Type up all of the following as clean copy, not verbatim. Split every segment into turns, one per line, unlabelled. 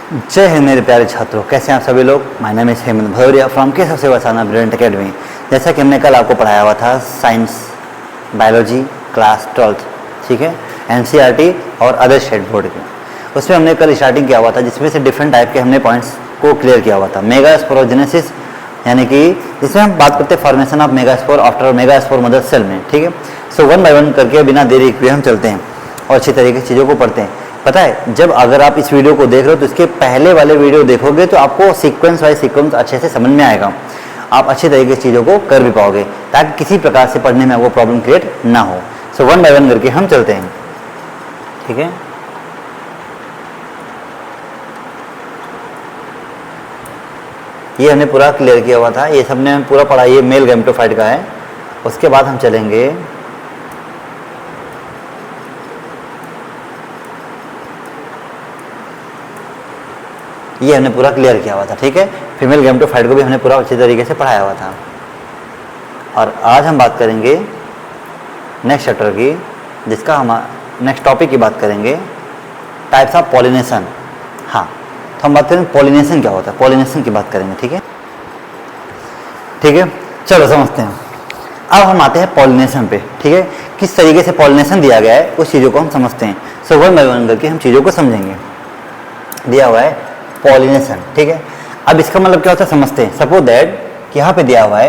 जय हिंद मेरे प्यारे छात्रों, कैसे हैं आप सभी लोग। My name is Hemant Bhadauria from Keshav सेवा साधना ब्रिलियंट अकेडमी। जैसा कि हमने कल आपको पढ़ाया हुआ था साइंस बायोलॉजी क्लास 12th, ठीक है, एनसीईआरटी और अदर स्टेट बोर्ड के, उसमें हमने कल स्टार्टिंग किया हुआ था जिसमें से डिफरेंट टाइप के हमने पॉइंट्स को क्लियर किया हुआ था। मेगास्पोरोजेनेसिस यानी कि जिसमें हम बात करते हैं formation of megaspore after megaspore mother cell में, ठीक है। सो वन बाय वन करके बिना देरी किए हम चलते हैं और अच्छी तरीके से चीज़ों को पढ़ते हैं। पता है, जब अगर आप इस वीडियो को देख रहे हो तो इसके पहले वाले वीडियो देखोगे तो आपको सीक्वेंस बाय सीक्वेंस अच्छे से समझ में आएगा, आप अच्छी तरीके से चीज़ों को कर भी पाओगे ताकि किसी प्रकार से पढ़ने में आपको प्रॉब्लम क्रिएट ना हो। सो वन बाय वन करके हम चलते हैं, ठीक है। ये हमने पूरा क्लियर किया हुआ था, ये सबने पूरा पढ़ा, ये मेल गैमेटोफाइट का है। उसके बाद हम चलेंगे ये हमने पूरा क्लियर किया हुआ था, ठीक है। फीमेल गैमेटोफाइट को भी हमने पूरा अच्छी तरीके से पढ़ाया हुआ था। और आज हम बात करेंगे नेक्स्ट चैप्टर की, जिसका हम नेक्स्ट टॉपिक की बात करेंगे टाइप्स ऑफ पॉलिनेशन। हाँ, तो हम बात करेंगे पॉलिनेशन क्या होता है, पॉलिनेशन की बात करेंगे, ठीक है। ठीक है, चलो समझते हैं। अब हम आते हैं पॉलिनेशन पे, ठीक है। किस तरीके से पॉलिनेशन दिया गया है उस चीज़ों को हम समझते हैं। सो वन बाय वन करके हम चीज़ों को समझेंगे। दिया हुआ है पॉलिनेशन, ठीक है। अब इसका मतलब क्या होता है समझते हैं। सपोज दैट कि यहाँ पे दिया हुआ है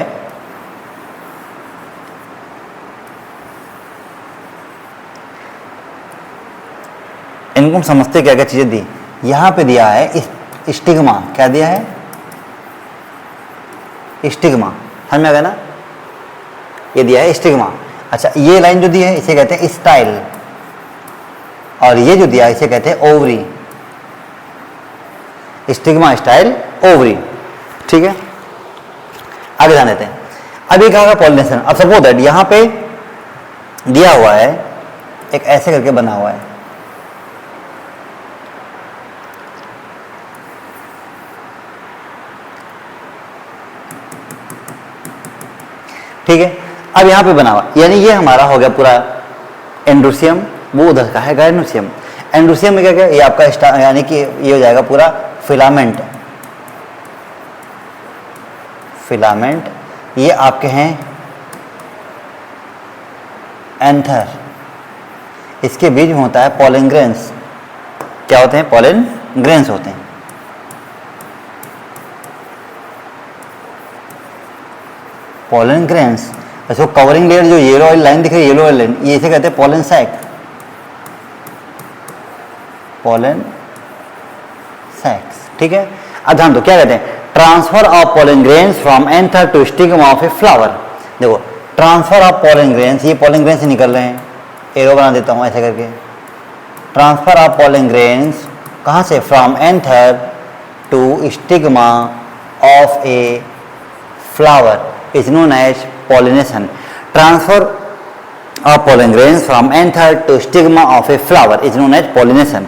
इनको हम समझते क्या क्या चीजें दी। यहाँ पे दिया है स्टिग्मा, क्या दिया है, स्टिग्मा, समझ में आ गया ना, ये दिया है स्टिग्मा। अच्छा, ये लाइन जो दी है इसे कहते हैं स्टाइल, और ये जो दिया है इसे कहते हैं ओवरी। स्टिग्मा, स्टाइल, ओवरी, ठीक है। आगे ध्यान देते हैं। अब ये कहा पॉलिनेशन। अब सपोज दैट यहाँ पे दिया हुआ है एक ऐसे करके बना हुआ है, ठीक है। अब यहाँ पे बना हुआ यानी ये हमारा हो गया पूरा एंड्रोसियम, वो उधर का है गायनोसियम। एंड्रोसियम में क्या क्या, ये आपका यानी कि ये हो जाएगा पूरा फिलामेंट, फिलामेंट। ये आपके हैं एंथर, इसके बीच में होता है पॉलन ग्रेन्स। क्या होते हैं, पॉलन ग्रेन्स होते हैं। पॉलन ग्रेन्स, इसको कवरिंग लेयर जो येलो वाली लाइन दिख रही है, येलो वाली लाइन, ये इसे कहते हैं पॉलन सैक, पॉलन सैक्स, ठीक है। अब ध्यान दो क्या कहते हैं, transfer of pollen grains from anther to stigma of a flower. देखो, ट्रांसफर ऑफ पॉलन ग्रेन्स, ये पॉलन ग्रेन्स से निकल रहे हैं, एरो बना देता हूं ऐसे करके। ट्रांसफर ऑफ पॉलन ग्रेन्स कहां से, from anther to stigma of a flower is known as pollination. Transfer of pollen grains from anther to stigma of a flower is known as pollination.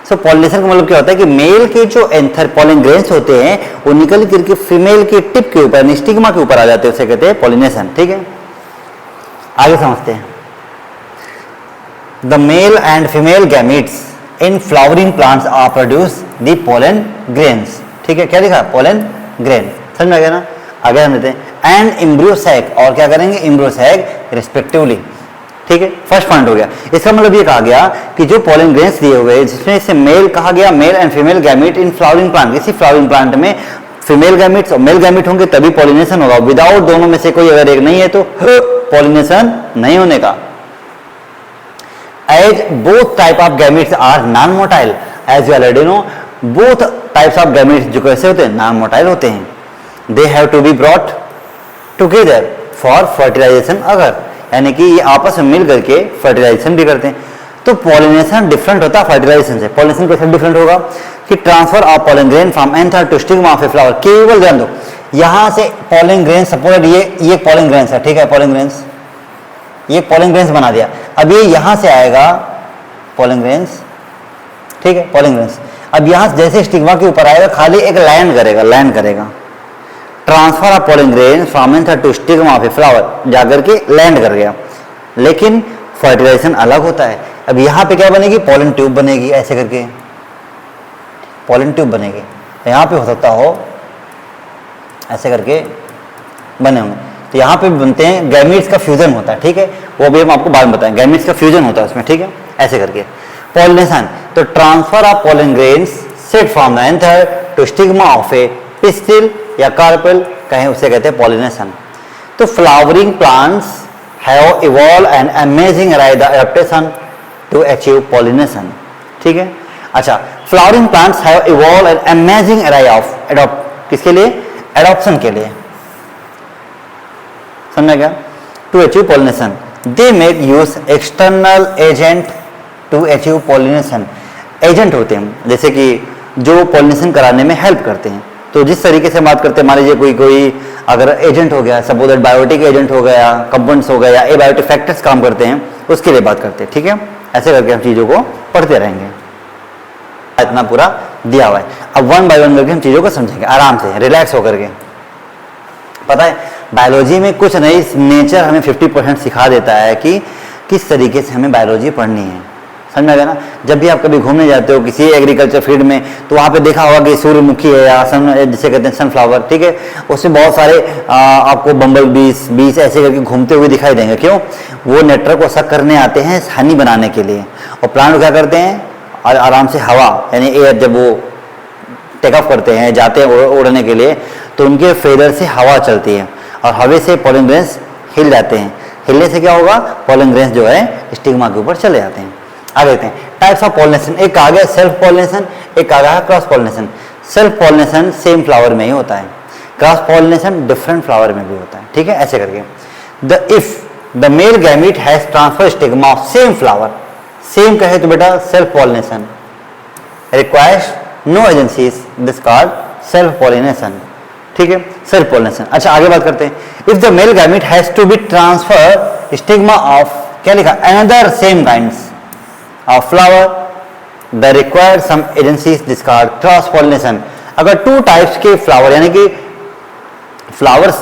So pollination का मतलब क्या होता है कि mail के जो एंथर pollen grains होते हैं वो निकल करके फीमेल के टिप के ऊपर, स्टिग्मा के ऊपर आ जाते हैं, उसे कहते हैं pollination, ठीक है। आगे समझते हैं। The male and female gametes in flowering plants are produce the pollen grains, ठीक है। क्या लिखा, pollen grain, समझ में आ गया ना। आगे हम लेते हैं एंड एम्ब्रियो सैक, और क्या करेंगे, एम्ब्रियो सैक रिस्पेक्टिवली, ठीक है। फर्स्ट पॉइंट हो गया। इसका मतलब ये कहा गया कि जो पॉलन ग्रेन्स दिए हुए जिसमें से मेल कहा गया, mail and female gamete in flowering plant, किसी फ्लावरिंग प्लांट में फीमेल गैमेट्स और मेल गैमेट होंगे तभी पॉलिनेशन होगा। विदाउट दोनों में से कोई अगर एक नहीं है तो पॉलिनेशन नहीं होने का। As both type of gametes are non motile, as you already know, both types of gametes जो कैसे होते हैं, नॉन मोटाइल होते हैं। They have to be brought together for fertilization, अगर यानी कि ये आपस में मिल करके फर्टिलाइजेशन भी करते हैं। तो पॉलिनेशन डिफरेंट होता है फर्टिलाइजेशन से। पॉलिनेशन कैसे डिफरेंट होगा कि transfer of pollen grain from anther to stigma of a flower. केवल ध्यान दो, यहां से पॉलन ग्रेन, सपोज ये पॉलन ग्रेन्स है, ठीक है, पॉलन ग्रेन्स, ये पॉलन ग्रेन्स बना दिया। अब ये यहां से आएगा पॉलन ग्रेन्स, ठीक है, पॉलन ग्रेन्स। अब यहां से जैसे स्टिग्मा के ऊपर आएगा खाली एक लैंड करेगा, लैंड करेगा। Transfer of pollen grain from anther to stigma of a flower, जाकर के लैंड कर गया, लेकिन फर्टिलाइजेशन अलग होता है। अब यहाँ पे क्या बनेगी, पॉलन ट्यूब बनेगी ऐसे करके, पॉलन ट्यूब बनेगी। तो यहाँ पे हो सकता हो ऐसे करके बने होंगे, तो यहाँ पे बनते हैं, गैमीट्स का फ्यूजन होता है, ठीक है, वो भी हम आपको बाद में बताएं, गैमीट्स का फ्यूजन होता है उसमें, ठीक है, ऐसे करके। पॉलिनेशन, तो transfer of pollen grains set from the anther to stigma of a pistil या कार्पेल, कहें उसे कहते हैं पॉलिनेशन। तो flowering plants have evolve an amazing adaptation to achieve pollination, ठीक है। अच्छा, flowering plants have evolve an amazing array of adopt, किसके लिए, एडॉप्शन के लिए, समझा क्या, to achieve pollination. They make use external agent to achieve pollination, agent होते हैं जैसे कि जो पॉलिनेशन कराने में हेल्प करते हैं। तो जिस तरीके से बात करते हैं, मान लीजिए कोई अगर एजेंट हो गया, सपोज दैट बायोटिक एजेंट हो गया, कंपाउंड्स हो गया, एबायोटिक फैक्टर्स काम करते हैं, उसके लिए बात करते हैं, ठीक है। ऐसे करके हम चीज़ों को पढ़ते रहेंगे, इतना पूरा दिया हुआ है। अब वन बाय वन करके हम चीज़ों को समझेंगे आराम से, रिलैक्स होकर के। पता है बायोलॉजी में कुछ नहीं, नेचर हमें 50% सिखा देता है कि किस तरीके से हमें बायोलॉजी पढ़नी है, समझ में आ गया ना। जब भी आप कभी घूमने जाते हो किसी एग्रीकल्चर फील्ड में, तो वहाँ पे देखा होगा कि सूर्यमुखी है या जिसे कहते हैं सनफ्लावर, ठीक है, उसमें बहुत सारे आपको बम्बल बीस ऐसे करके घूमते हुए दिखाई देंगे। क्यों, वो नेटवर्क को सक करने आते हैं हनी बनाने के लिए। और प्लांट क्या करते हैं, आराम से हवा यानी एयर, जब वो टेक ऑफ करते हैं, जाते हैं उड़ने के लिए, तो उनके फेदर से हवा चलती है और हवा से पॉलन ग्रेन्स हिल जाते हैं। हिलने से क्या होगा, पॉलन ग्रेन्स जो है स्टिग्मा के ऊपर चले जाते हैं। आगे देखते हैं टाइप्स ऑफ पॉलिनेशन। एक आ गया सेल्फ पॉलिनेशन, एक आ गया cross pollination. Self pollination same flower में ही होता है, क्रॉस पॉलिनेशन डिफरेंट फ्लावर में भी होता है, ठीक है, ऐसे करके। If the male gamete has transfer stigma of same flower, same कहे तो बेटा self pollination, requires no agencies, this called self pollination, ठीक है, सेल्फ पॉलिनेशन। अच्छा आगे बात करते हैं। If the male gamete has to be transfer stigma of, क्या लिखा, another same kinds of flower, the required some agencies, this called cross pollination। अगर टू टाइप्स के फ्लावर यानी कि फ्लावर्स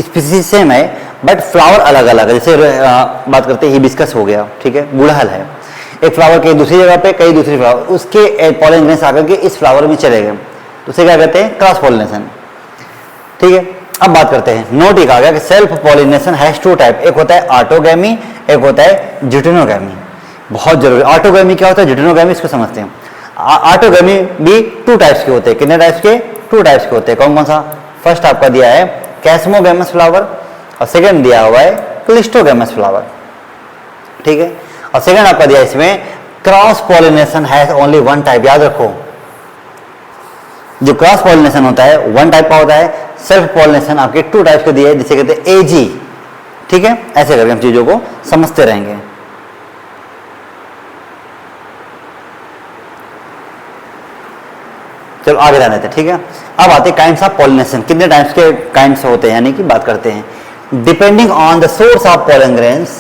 स्पीसीज सेम है बट फ्लावर अलग अलग है, जैसे बात करते हैं हिबिस्कस हो गया, ठीक है, गुड़हल है, एक फ्लावर कहीं दूसरी जगह पे, कई दूसरी फ्लावर, उसके पॉलिन ग्रेन्स आकर के इस फ्लावर में चले गए, तो उसे क्या कहते हैं, क्रॉस पॉलिनेशन, ठीक है। अब बात करते हैं, नोट एक आ गया कि self pollination has two type, एक होता है ऑटोगैमी, एक होता है जिटेनोगैमी। बहुत जरूरी, ऑटोगैमी क्या होता है, जिटेनोगैमी इसको समझते हैं। ऑटोगैमी भी टू टाइप्स के होते हैं, कितने टाइप्स के, टू टाइप्स के होते हैं। कौन कौन सा, फर्स्ट आपका दिया है कैस्मोगैमस फ्लावर और सेकंड दिया हुआ है क्लिस्टोगैमस फ्लावर, ठीक है। और सेकंड आपका दिया है इसमें cross pollination has only one type, याद रखो जो क्रॉस पॉलिनेशन होता है वन टाइप का होता है, सेल्फ पॉलिनेशन आपके टू टाइप्स के दिए है, जिसे कहते हैं एजी, ठीक है। ऐसे करके हम चीजों को समझते रहेंगे। चलो आगे जाने देते हैं, ठीक है। अब आते हैं काइंड्स ऑफ पॉलिनेशन, कितने टाइप्स के काइंड्स होते हैं यानी कि बात करते हैं। Depending on the source of pollen grains,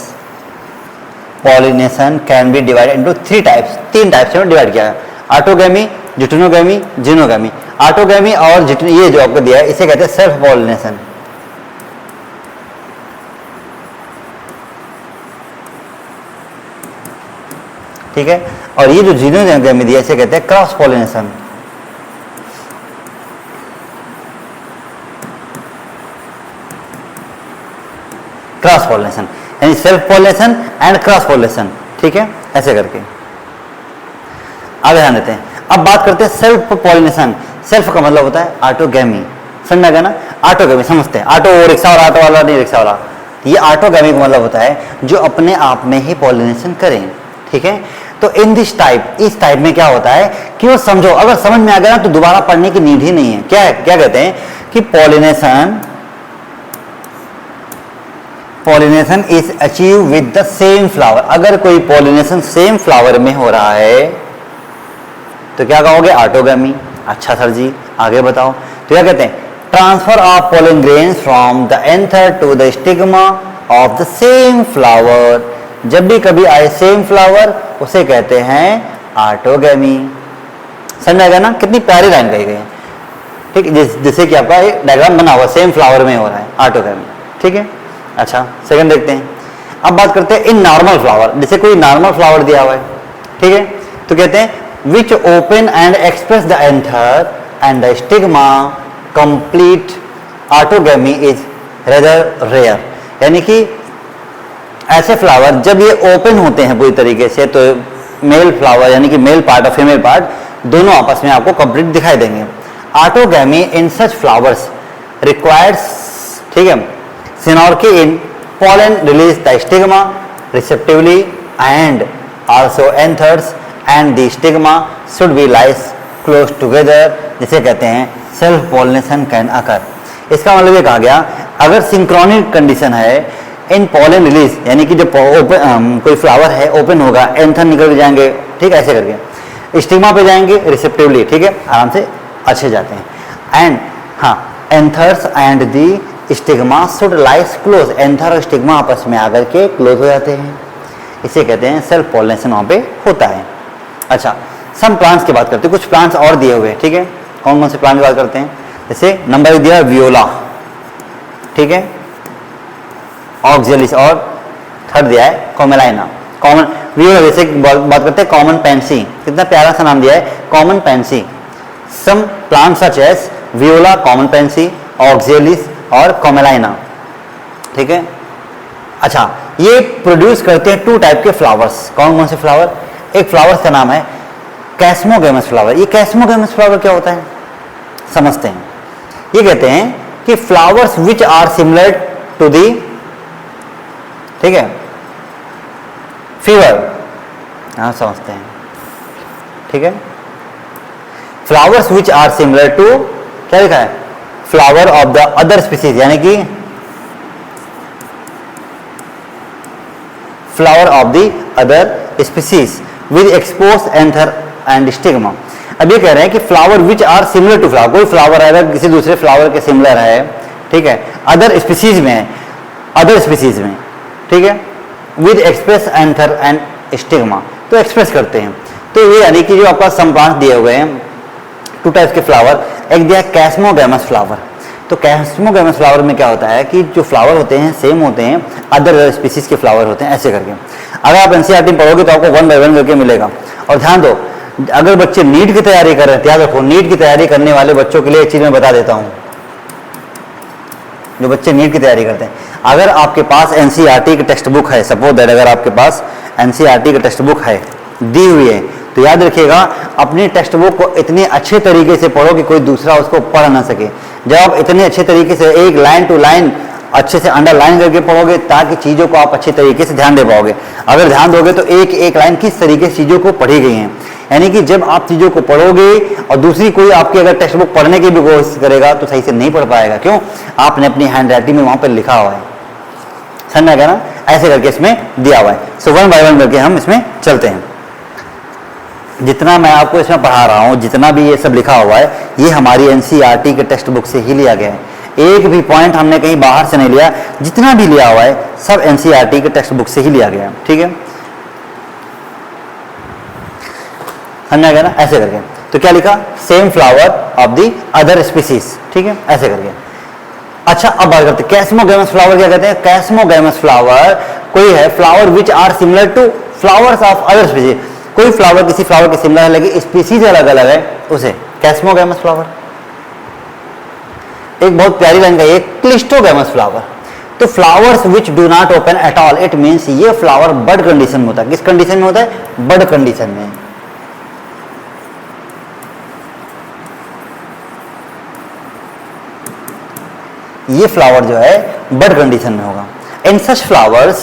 pollination can be divided into three types, तीन टाइप्स में डिवाइड किया है, ऑटोगैमी, जिटेनोगैमी, जिनोगैमी। ऑटोगैमी और ये जो आपको दिया है इसे कहते हैं सेल्फ पॉलिनेशन, ठीक है। और ये जो जिनोगैमी दिया इसे कहते हैं क्रॉस पॉलिनेशन, क्रॉस पॉलिनेशन यानी self pollination and cross pollination, ठीक है, ऐसे करके आगे ध्यान देते हैं। अब बात करते हैं सेल्फ पॉलिनेशन। सेल्फ का मतलब होता है ऑटोगैमी, समझ गया ना, ऑटोगैमी समझते हैं, ऑटो रिक्शा वाला, ऑटो वाला नहीं रिक्शा वाला, ये ऑटोगैमी का मतलब होता है जो अपने आप में ही पॉलिनेशन करें, ठीक है। तो इन दिस टाइप, इस टाइप में क्या होता है कि वो समझो, अगर समझ में आ गया ना तो दोबारा पढ़ने की नीड ही नहीं है। क्या है, क्या कहते हैं कि pollination is achieve with the same flower. अगर कोई पॉलिनेशन सेम फ्लावर में हो रहा है तो क्या कहोगे, ऑटोगैमी। अच्छा सर जी आगे बताओ, तो क्या कहते हैं, transfer of pollen grains from the anther to the stigma of the same flower. जब भी कभी आए सेम फ्लावर उसे कहते हैं ऑटोगैमी। समझ गया ना, कितनी प्यारी लाइन कही गई है, ठीक, जिससे कि आपका एक डायग्राम बना हुआ सेम फ्लावर में हो रहा है, ऑटोगैमी, ठीक है। अच्छा सेकंड देखते हैं। अब बात करते हैं इन नॉर्मल फ्लावर, जैसे कोई नॉर्मल फ्लावर दिया हुआ है, ठीक है, तो कहते हैं which open and express the anther and the stigma complete autogamy is rather rare। यानी कि ऐसे फ्लावर जब ये ओपन होते हैं पूरी तरीके से तो मेल फ्लावर यानी कि मेल पार्ट और फीमेल पार्ट दोनों आपस में आपको कंप्लीट दिखाई देंगे। ऑटोगैमी इन सच फ्लावर्स रिक्वायर्स, ठीक है, सिनॉर्की इन pollen release the stigma receptively and also anthers and the stigma should be lies close together, जिसे कहते हैं सेल्फ पॉलिनेशन कैन अकर। इसका मतलब ये कहा गया अगर सिंक्रोनिक कंडीशन है इन पॉलन रिलीज यानी कि जब कोई फ्लावर है ओपन होगा, एंथर निकल जाएंगे, ठीक है, ऐसे करके स्टिग्मा पे जाएंगे रिसेप्टिवली, ठीक है, आराम से अच्छे जाते हैं। एंड हाँ, anthers and the stigma should lies close, anther और स्टिग्मा आपस में आकर के क्लोज हो जाते हैं, इसे कहते हैं सेल्फ पॉलिनेशन वहाँ पे होता है। अच्छा, सम प्लांट्स की बात करते हैं, कुछ प्लांट्स और दिए हुए हैं, ठीक है, कौन कौन से प्लांट की बात करते हैं, जैसे नंबर दिया वियोला, ठीक है, ऑक्जेलिस और थर्ड दिया है कॉमेलाइना। कॉमन वियोला जैसे बात करते हैं कॉमन पेंसी, कितना प्यारा सा नाम दिया है common pansy. Some plant such as viola, common pansy, oxalis और कॉमेलाइना, ठीक है। अच्छा, ये प्रोड्यूस करते हैं टू टाइप के फ्लावर्स। कौन कौन से फ्लावर? एक फ्लावर्स का नाम है कैस्मोगैमस फ्लावर। ये कैस्मोगैमस फ्लावर क्या होता है समझते हैं। ये कहते हैं कि flowers which are similar to the, ठीक है, फीवर, हाँ समझते हैं, ठीक है, flowers which are similar to, क्या लिखा है, flower of the other species, यानी कि flower of the other species with expose anther and stigma. अब ये कह रहे हैं कि flower which are similar to flower, कोई फ्लावर अगर किसी दूसरे फ्लावर के सिमिलर है, ठीक है, अदर स्पीसीज में है, अदर स्पीसीज में, ठीक है, with express anther and stigma, तो एक्सप्रेस करते हैं। तो ये यानी कि जो आपका सम प्लांट्स दिए हुए हैं टू टाइप्स के फ्लावर, एक दिया कैस्मोगैमस फ्लावर। तो कैस्मोगैमस फ्लावर में क्या होता है कि जो फ्लावर होते हैं सेम होते हैं, अदर स्पीसीज के फ्लावर होते हैं, ऐसे करके। अगर आप एनसीईआरटी पढ़ोगे तो आपको 1 बाय 1 करके मिलेगा। और ध्यान दो, अगर बच्चे नीट की तैयारी कर रहे हैं, याद रखो नीट की तैयारी करने वाले बच्चों के लिए एक चीज मैं बता देता हूं, जो बच्चे नीट की तैयारी करते हैं, अगर आपके पास एनसीईआरटी की टेक्स्ट बुक है, सपोज दैट अगर आपके पास एनसीईआरटी की टेक्स्ट बुक है दी हुई है, तो याद रखिएगा अपनी टेक्स्ट बुक को इतने अच्छे तरीके से पढ़ो कि कोई दूसरा उसको पढ़ ना सके। जब आप इतने अच्छे तरीके से एक लाइन टू लाइन अच्छे से अंडरलाइन करके पढ़ोगे ताकि चीज़ों को आप अच्छे तरीके से ध्यान दे पाओगे। अगर ध्यान दोगे तो एक एक लाइन किस तरीके से चीज़ों को पढ़ी गई हैं, यानी कि जब आप चीज़ों को पढ़ोगे और दूसरी कोई आपकी अगर टेक्स्ट बुक पढ़ने की भी कोशिश करेगा तो सही से नहीं पढ़ पाएगा। क्यों? आपने अपनी हैंड राइटिंग में वहाँ पर लिखा हुआ है, समझ में गया ना, ऐसे करके इसमें दिया हुआ है। सो 1 बाय 1 करके हम इसमें चलते हैं। जितना मैं आपको इसमें पढ़ा रहा हूँ, जितना भी ये सब लिखा हुआ है, ये हमारी एनसीईआरटी के टेक्स्ट बुक से ही लिया गया है। एक भी पॉइंट हमने कहीं बाहर से नहीं लिया, जितना भी लिया हुआ है सब एनसीईआरटी के टेक्स्ट बुक से ही लिया गया है, ठीक है, समझा गया ना, ऐसे करके। तो क्या लिखा? Same flower of the other species, ठीक है, ऐसे करके। अच्छा, अब बात करते हैं कैस्मोगैमस फ्लावर। क्या कहते हैं? कैस्मोगैमस फ्लावर कोई है flower which are similar to flowers of other species, कोई फ्लावर किसी फ्लावर के सिमिलर है लेकिन स्पीसीज अलग अलग है, उसे कैस्मोगैमस फ्लावर। एक बहुत प्यारी लाइन का, एक क्लिस्टोगैमस फ्लावर। तो flowers which do not open at all, it means ये फ्लावर बड कंडीशन में होता है। किस कंडीशन में होता है? बड कंडीशन में। ये फ्लावर जो है बड कंडीशन में होगा। इन सच फ्लावर्स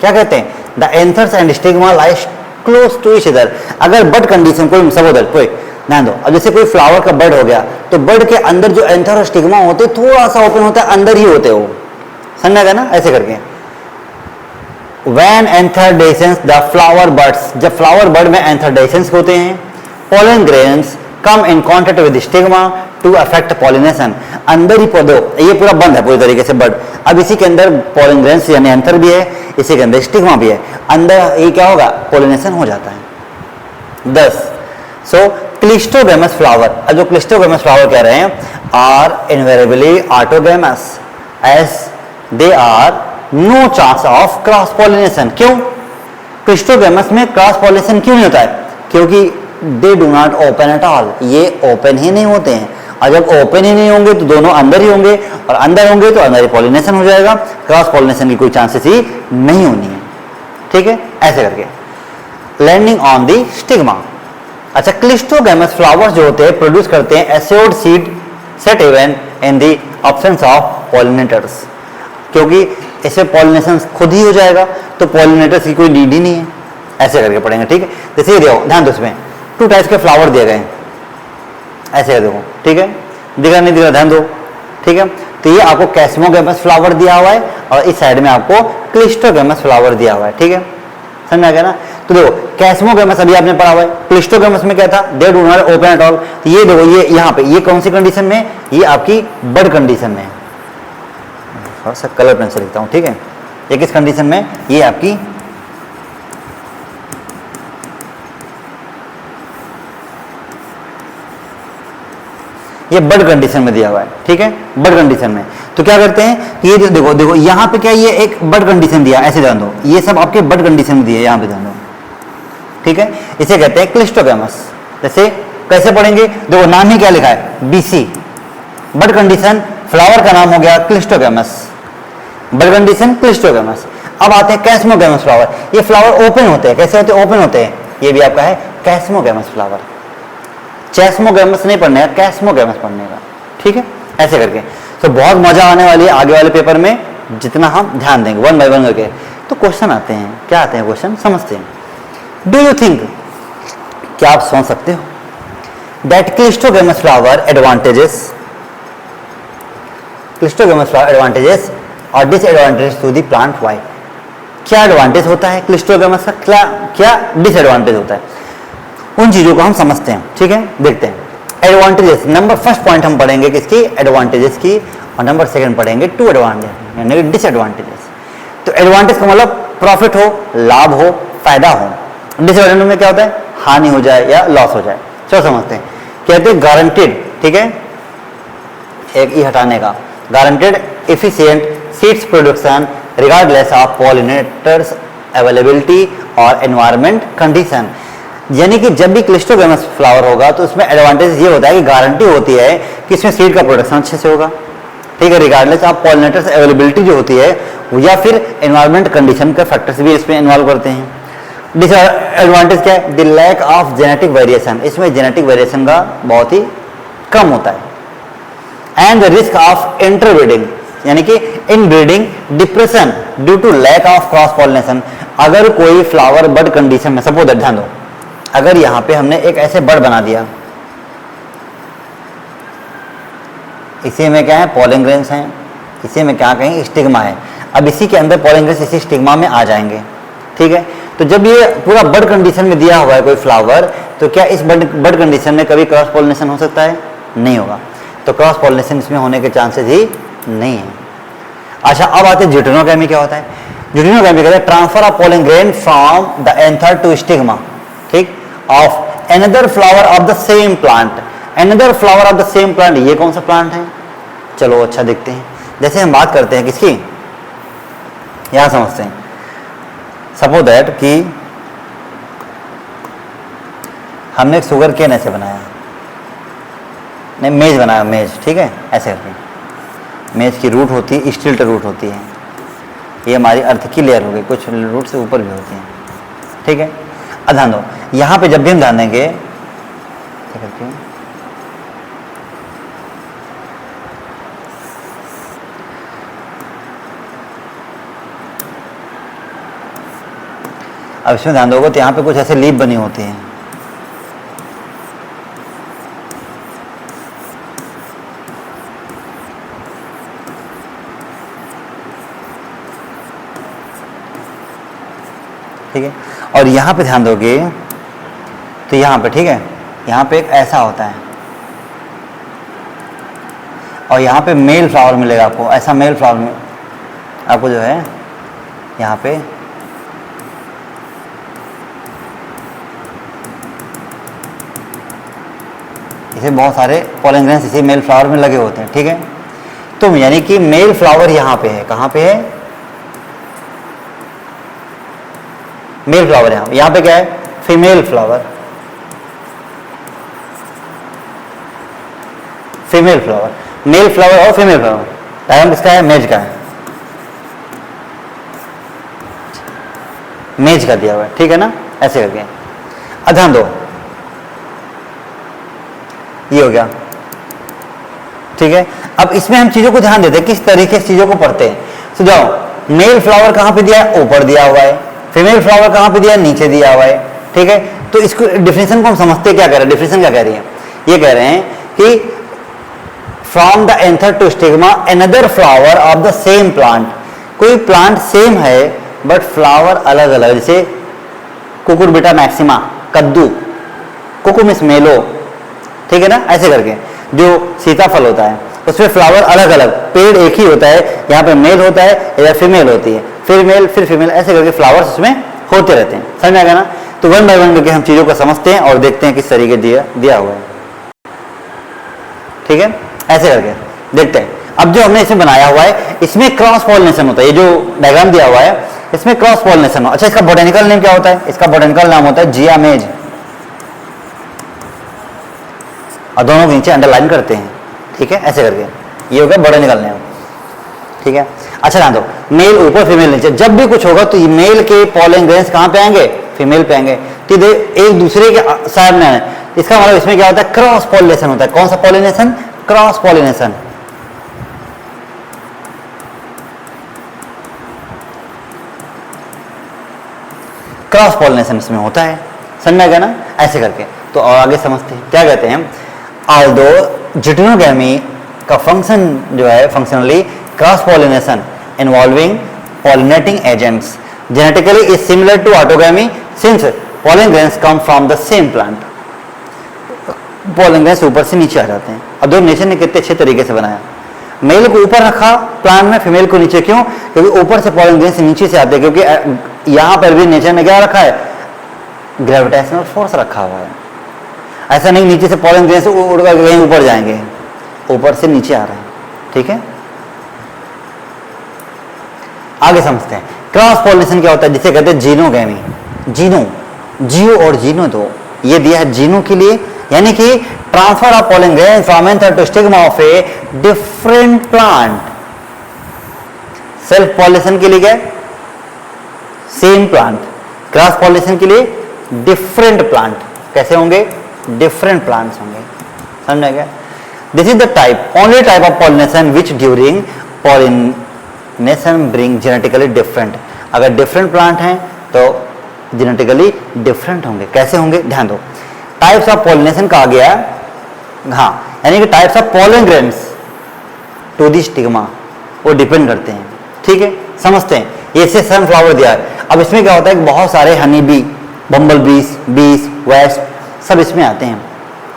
क्या कहते हैं? The anthers and stigma lies close to each other. अगर बड कंडीशन कोई सपोज कोई ध्यान दो, अब जैसे कोई फ्लावर का बड हो गया तो बड के अंदर जो एंथर और स्टिग्मा होते थोड़ा सा ओपन होता है, अंदर ही होते वो, समझा गया ना, ऐसे करके। When anther dehiscence the flower buds, जब फ्लावर बड में एंथरडेसेंस होते हैं, pollen grains come in contact with stigma to affect pollination. अंदर ही पौधो, ये पूरा बंद है पूरी तरीके से बड, अब इसी के अंदर पोलन ग्रेन्स यानी एंथर भी है, इसी के अंदर स्टिग्मा भी है, अंदर ये क्या होगा? पॉलिनेशन हो जाता है। 10 सो क्लिस्टोगैमस फ्लावर, जो क्लिस्टोगैमस फ्लावर कह रहे हैं, are invariably autogamous as they are no chance of cross pollination. क्यों? क्लिस्टोगैमस में क्रॉस पॉलिनेशन क्यों नहीं होता है? क्योंकि they do not open at all, ये ओपन ही नहीं होते हैं। और जब ओपन ही नहीं होंगे तो दोनों अंदर ही होंगे, और अंदर होंगे तो अंदर ही पॉलिनेशन हो जाएगा, क्रॉस पॉलिनेशन की कोई चांसेस ही नहीं होनी है। ठीक है, ऐसे करके लैंडिंग ऑन दी स्टिग्मा। अच्छा, क्लिस्टोगैमस फ्लावर्स जो होते हैं प्रोड्यूस करते हैं assured seed set even in the absence of pollinators, क्योंकि इससे पॉलिनेशन खुद ही हो जाएगा, तो पॉलिनेटर्स की कोई नीड ही नहीं है। ऐसे करके पढ़ेंगे। ठीक है, जैसे ये देखो, ध्यान दो, इसमें 2 टाइप्स के फ्लावर दिए गए, ऐसे कर देखो। ठीक है, दिखा नहीं दिखा, ध्यान दो। ठीक है, तो ये आपको कैस्मोगैमस फ्लावर दिया हुआ है और इस साइड में आपको क्लिस्टोगैमस फ्लावर दिया हुआ है। ठीक है, समझ आ गया ना। तो देखो, कैस्मोगैमस अभी आपने पढ़ा हुआ है, क्लिस्टोगैमस में क्या था, दे do not open at all. तो ये देखो, ये यहाँ पे ये कौन सी कंडीशन में, ये आपकी बड कंडीशन में है। थोड़ा सा कलर पेन से लिखता हूँ। ठीक है, ये किस कंडीशन में, ये आपकी ये बड कंडीशन में दिया हुआ है। ठीक है, बड कंडीशन में तो क्या करते हैं, ये देखो देखो यहाँ पे क्या, ये एक बड कंडीशन दिया, ऐसे ध्यान दो, ये सब आपके बड कंडीशन में दिए, यहाँ पे ध्यान दो। ठीक है, इसे कहते हैं क्लिस्टोगैमस। जैसे कैसे पढ़ेंगे, देखो नाम ही क्या लिखा है, बीसी, बड कंडीशन, फ्लावर का नाम हो गया क्लिस्टोगैमस, बड कंडीशन क्लिस्टोगैमस। अब आते हैं कैस्मोगैमस फ्लावर, ये फ्लावर ओपन होते हैं, कैसे होते हैं, ओपन होते हैं, ये भी आपका है कैस्मोगैमस फ्लावर। चेस्मोगैमस नहीं पढ़ने का, कैस्मोगैमस पढ़ने का। ठीक है, ऐसे करके तो बहुत मजा आने वाली है आगे वाले पेपर में, जितना हम ध्यान देंगे 1 बाय 1 करके। तो क्वेश्चन आते हैं, क्या आते हैं क्वेश्चन, समझते हैं। डू यू थिंक, क्या आप सोच सकते हो, that cleistogamous flower advantages, cleistogamous flower advantages और disadvantages to the plant, why, क्या एडवांटेज होता है क्लिस्टोगैमस का, क्या डिसएडवांटेज होता है, उन चीजों को हम समझते हैं। ठीक है, देखते हैं एडवांटेजेस। नंबर फर्स्ट पॉइंट हम पढ़ेंगे किसकी, एडवांटेजेस की, और नंबर सेकंड पढ़ेंगे टू एडवांटेज यानी डिसएडवांटेजेस। तो एडवांटेज का मतलब प्रॉफिट हो, लाभ हो, फायदा हो। डिसएडवांटेज में क्या होता है, हानि हो जाए या लॉस हो जाए। चलो समझते हैं। कहते हैं गारंटेड, ठीक है, एक ई हटाने का, guaranteed efficient seeds production regardless of pollinators availability और एनवायरमेंट कंडीशन। यानी कि जब भी क्लिस्टोगैमस फ्लावर होगा तो उसमें एडवांटेज ये होता है कि गारंटी होती है कि इसमें सीड का प्रोडक्शन अच्छे से होगा। ठीक है, रिगार्डलेस ऑफ पॉलिनेटर्स अवेलेबिलिटी जो होती है, या फिर एनवायरमेंट कंडीशन का फैक्टर्स भी इसमें इन्वॉल्व करते हैं। डिसएडवांटेज क्या है, the lack of genetic variation, इसमें जेनेटिक वेरिएशन का बहुत ही कम होता है। And the risk of interbreeding, यानी कि inbreeding depression due to lack of cross pollination. अगर कोई फ्लावर बड कंडीशन में, सपोज ध्यान दो, अगर यहां पे हमने एक ऐसे बड बना दिया, इसी में क्या है, पॉलिन ग्रेन्स हैं, इसी में क्या कहेंगे, स्टिग्मा है। अब इसी के अंदर पॉलिन ग्रेन्स इसी स्टिग्मा में आ जाएंगे। ठीक है, तो जब ये पूरा बड कंडीशन में दिया हुआ है कोई फ्लावर, तो क्या इस बड कंडीशन में कभी क्रॉस पॉलिनेशन हो सकता है, नहीं होगा। तो क्रॉस पॉलिनेशन इसमें होने के चांसेस ही नहीं है। अच्छा, अब आते हैं ज्यूटेनोगैमी। क्या होता है ज्यूटेनोगैमी, कहते हैं transfer of pollen grain from the anther to stigma, ठीक, of another flower of the same plant. Another flower of the same plant, ये कौन सा प्लांट है, चलो अच्छा देखते हैं। जैसे हम बात करते हैं किसकी, यहां समझते हैं। सपोज दैट कि हमने एक शुगर केन ऐसे बनाया, नहीं मेज बनाया, मेज, ठीक है, ऐसे करके। मेज की रूट होती है, स्टिल्ट रूट होती है, ये हमारी अर्थ की लेयर हो गई, कुछ रूट से ऊपर भी होती है। ठीक है, अब ध्यान दो, यहां पे जब भी हम ध्यान देंगे, अब इसमें ध्यान दोगे तो यहाँ पे कुछ ऐसे लीप बनी होती हैं। ठीक है, और यहाँ पे ध्यान दोगे तो यहाँ पे, ठीक है, यहाँ पे एक ऐसा होता है, और यहाँ पे मेल फ्लावर मिलेगा आपको, ऐसा मेल फ्लावर में आपको जो है यहाँ पे इसे बहुत सारे पॉलिन ग्रेन्स इसी मेल फ्लावर में लगे होते हैं। ठीक है, तो यानी कि मेल फ्लावर यहाँ पे है, कहाँ पे है, मेल फ्लावर यहाँ पे क्या है, female flower, female flower, mail flower और फीमेल फ्लावर। डायग्राम किसका है? मेज का है, मेज का दिया हुआ है, ठीक है ना, ऐसे करके। अब ध्यान दो, ये हो गया, ठीक है। अब इसमें हम चीजों को ध्यान देते हैं, किस तरीके से चीजों को पढ़ते हैं। तो जाओ, मेल फ्लावर कहां पे दिया है? ऊपर दिया हुआ है। फीमेल फ्लावर कहां पे दिया है? नीचे दिया हुआ है, ठीक है। तो इसको डिफिनेशन को हम समझते क्या कह रहे हैं, डिफिनेशन क्या कह रही है? ये कह रहे हैं कि from the anther to stigma another flower of the same plant, कोई प्लांट सेम है बट फ्लावर अलग अलग, जैसे कुकुरबिटा मैक्सिमा, कद्दू, कुकुमिस मेलो, ठीक है ना, ऐसे करके। जो सीताफल होता है उसमें फ्लावर अलग अलग, पेड़ एक ही होता है, यहाँ पे मेल होता है, इधर फीमेल होती है, फिर मेल फिर फीमेल, ऐसे करके फ्लावर्स उसमें होते रहते हैं। समझ में आएगा ना? तो वन बाय वन करके हम चीजों को समझते हैं और देखते हैं किस तरीके दिया हुआ है, ठीक है, ऐसे करके देखते हैं। अब जो हमने इसमें बनाया हुआ है, इसमें क्रॉस पॉलिनेशन होता है, ये जो डायग्राम दिया हुआ है इसमें क्रॉस पॉलिनेशन हो। अच्छा, इसका बोटेनिकल नेम क्या होता है? इसका बोटेनिकल नाम होता है जिया मेज, और दोनों के नीचे अंडरलाइन करते हैं, ठीक है, ऐसे करके। ये हो गया बोटेनिकल नेम, ठीक है। अच्छा ध्यान दो, मेल ऊपर फीमेल नीचे, जब भी कुछ होगा तो ये मेल के पॉलन ग्रेन्स कहां पे आएंगे? फीमेल पे आएंगे, ठीक है, एक दूसरे के सामने आए। इसका मतलब इसमें क्या होता है? क्रॉस पॉलिनेशन होता है। कौन सा pollination? Cross pollination. Cross pollination इसमें होता है, समझ में आ गया ना, ऐसे करके। तो और आगे समझते हैं क्या कहते हैं। ऑल्दो जिटेनोगैमी का फंक्शन जो है functionally cross pollination involving pollinating agents genetically is similar to autogamy since pollen grains come from the same plant. Pollen grains ऊपर से नीचे आ जाते हैं। अब दो नेचर ने कितने अच्छे तरीके से बनाया, मेल को ऊपर रखा प्लांट में, फीमेल को नीचे। क्यों? क्योंकि ऊपर से पॉलन ग्रेन्स नीचे से आते हैं, क्योंकि यहां पर भी नेचर ने क्या रखा है? ग्रेविटेशनल फोर्स रखा हुआ है। ऐसा नहीं नीचे से पॉलन ग्रेन्स उड़ कर कहीं ऊपर जाएंगे, ऊपर से नीचे आ रहे हैं, ठीक है। आगे समझते हैं क्रॉस पॉलिनेशन क्या होता है, जिसे कहते हैं जीनोगैमी। जीनो, जियो और जीनो, दो ये दिया है जीनो के लिए, यानी कि transfer of pollen grain from anther to stigma of a different plant. Self pollination के लिए क्या? Same plant. क्रॉस पॉलिनेशन के लिए डिफरेंट प्लांट। कैसे होंगे? डिफरेंट प्लांट्स होंगे, समझ में गया? This is the type, only type of pollination which during pollination bring genetically different. अगर डिफरेंट प्लांट हैं तो जेनेटिकली डिफरेंट होंगे। कैसे होंगे? ध्यान दो, टाइप्स ऑफ पॉलिनेशन कहा गया, हाँ, यानी कि types of pollen grains to the stigma, वो डिपेंड करते हैं, ठीक है, समझते हैं। ये से सनफ्लावर दिया है। अब इसमें क्या होता है? बहुत सारे हनी बी, बम्बल बीस, वेस्ट, सब इसमें आते हैं,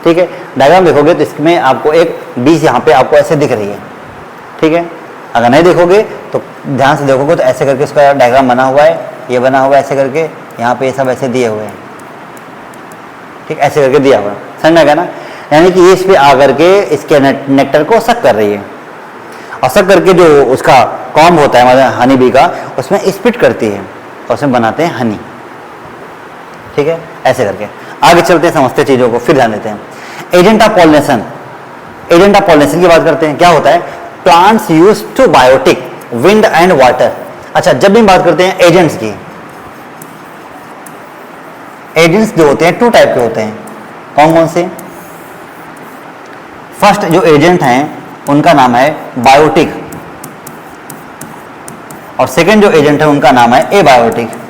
ठीक है। डायग्राम देखोगे तो इसमें आपको एक बीस यहाँ पे आपको ऐसे दिख रही है, ठीक है। अगर नहीं देखोगे तो ध्यान से देखोगे तो ऐसे करके उसका डायग्राम बना हुआ है, ये बना हुआ है ऐसे करके, यहाँ पे ये सब ऐसे दिए हुए हैं, ठीक, ऐसे करके दिया हुआ है, समझ में आ गया ना। यानी कि ये इस पे आकर के इसके नेक्टर को सक कर रही है, और सक करके जो उसका कॉम्ब होता है मतलब हनी बी का, उसमें स्पिट करती है और उसमें बनाते हैं हनी, ठीक है, ऐसे करके। आगे चलते हैं, समझते चीजों को, फिर ध्यान देते हैं। Agent of pollination, agent of pollination की बात करते हैं। क्या होता है? Plants use to biotic wind and water. अच्छा, जब भी बात करते हैं एजेंट्स की, एजेंट्स जो होते हैं टू टाइप के होते हैं। कौन कौन से? फर्स्ट जो एजेंट हैं उनका नाम है बायोटिक, और सेकंड जो एजेंट है उनका नाम है एबायोटिक।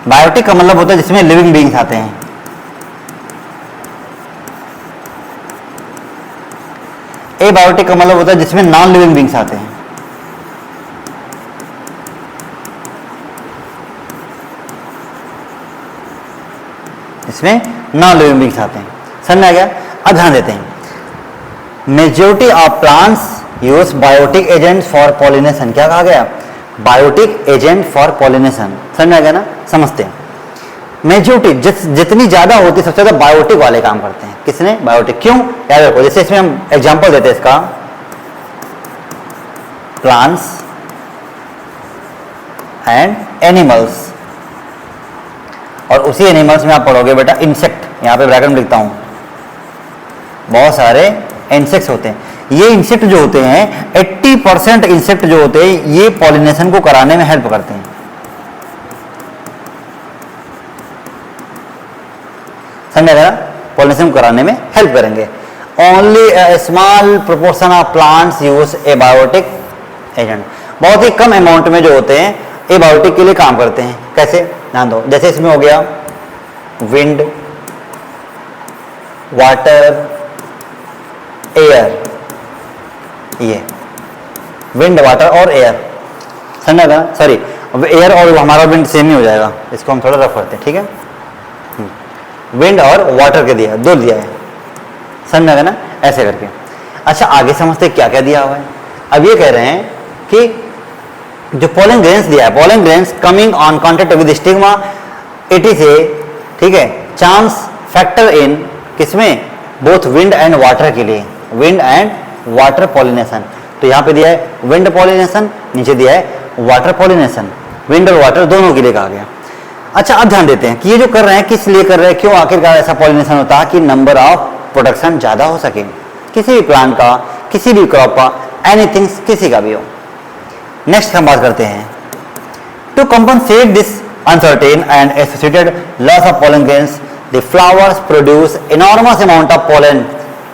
बायोटिक का मतलब होता है जिसमें लिविंग बीइंग्स आते हैं। एबायोटिक का मतलब होता है जिसमें नॉन लिविंग बीइंग्स आते हैं। इसमें नॉन लिविंग बीइंग्स आते हैं, समझ में आ गया? अब ध्यान देते हैं, majority of plants use biotic agent for pollination. क्या कहा गया? बायोटिक एजेंट फॉर पॉलिनेशन, समझ में आ गया ना? समझते हैं। मेजॉरिटी जितनी ज्यादा होती है सबसे ज्यादा बायोटिक वाले काम करते हैं। किसने? बायोटिक। क्यों? याद रखो, जैसे इसमें हम एग्जांपल देते हैं इसका, प्लांट्स एंड एनिमल्स, और उसी एनिमल्स में आप पढ़ोगे बेटा इंसेक्ट, यहां पे ब्रैकेट में लिखता हूं, बहुत सारे इंसेक्ट्स होते हैं। ये इंसेक्ट जो होते हैं 80% इंसेक्ट जो होते हैं ये पॉलिनेशन को कराने में हेल्प करते हैं। समझा गया? पॉलिनेशन कराने में हेल्प करेंगे। Only a small proportion of plants use abiotic agent. बहुत ही कम अमाउंट में जो होते हैं एबायोटिक के लिए काम करते हैं। कैसे? ध्यान दो, जैसे इसमें हो गया विंड, वाटर, एयर, ये विंड, वाटर और एयर। समझा गया? सॉरी, एयर और हमारा विंड सेम ही हो जाएगा, इसको हम थोड़ा रफ करते हैं, ठीक है। विंड और वाटर के दिया, दो दिया है, समझा गया ना, ऐसे करके। अच्छा, आगे समझते क्या क्या दिया हुआ है। अब ये कह रहे हैं कि जो पोलन ग्रेन्स दिया है, pollen grains coming on contact with stigma, it is a, ठीक है, चांस फैक्टर इन किसमें, बोथ विंड एंड वाटर के लिए, विंड एंड वाटर पॉलिनेशन। तो यहाँ पे दिया है विंड पॉलिनेशन, नीचे दिया है वाटर पॉलिनेशन, विंड और वाटर दोनों के लिए कहा गया। अच्छा, अब ध्यान देते हैं कि ये जो कर रहे हैं किस लिए कर रहे हैं, क्यों आखिरकार ऐसा पॉलिनेशन होता है कि नंबर ऑफ प्रोडक्शन ज्यादा हो सके, किसी भी प्लांट का, किसी भी क्रॉप का, एनीथिंग, किसी का भी हो। नेक्स्ट हम बात करते हैं, to compensate this uncertain and associated loss of pollen grains the flowers produce enormous amount of pollen.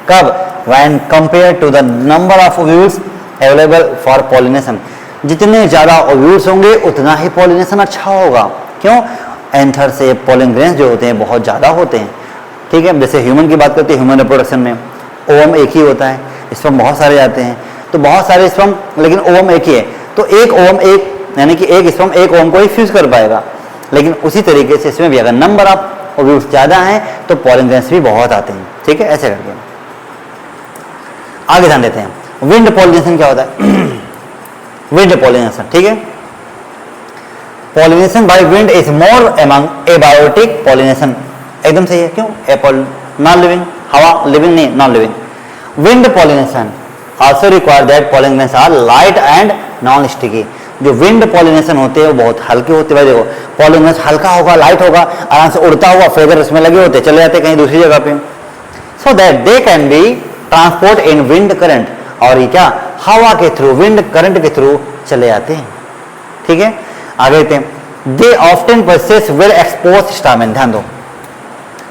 कब? When compare to the number of ovules available for pollination. जितने ज्यादा ओव्यूल्स होंगे उतना ही पॉलिनेशन अच्छा होगा। क्यों? एंथर से पोलन ग्रेन्स जो होते हैं बहुत ज्यादा होते हैं, ठीक है। जैसे ह्यूमन की बात करते हैं, ह्यूमन रिप्रोडक्शन में ओवम एक ही होता है, स्पर्म बहुत सारे आते हैं, तो बहुत सारे स्पर्म, लेकिन ओवम एक ही है, तो एक ओवम एक, यानी कि एक स्पर्म एक ओवम को ही फ्यूज कर पाएगा। लेकिन उसी तरीके से इसमें भी अगर नंबर ऑफ ओव्यूल्स ज्यादा हैं तो पोलन ग्रेन्स भी बहुत आते हैं, ठीक है। ऐसे करके आगे ध्यान देते हैं। विंड पॉलिनेशन क्या होता है? विंड पॉलिनेशन, ठीक है, pollination by wind is more among abiotic pollination. एकदम सही है। क्यों? एपल नॉन लिविंग, हवा लिविंग नहीं, non living. Wind pollination also require that pollen grains are light and non sticky. जो विंड पॉलिनेशन होते हैं वो बहुत हल्के होते हैं। देखो, पोलन ग्रेन्स हल्का होगा, लाइट होगा, आराम से उड़ता हुआ, फेदर उसमें लगे होते, चले जाते कहीं दूसरी जगह पे, so that they can be transport in wind current. और ये क्या? हवा के थ्रू, विंड करंट के थ्रू चले जाते हैं, ठीक है। आगे देखते हैं, they often possess well exposed stamen. ध्यान दो,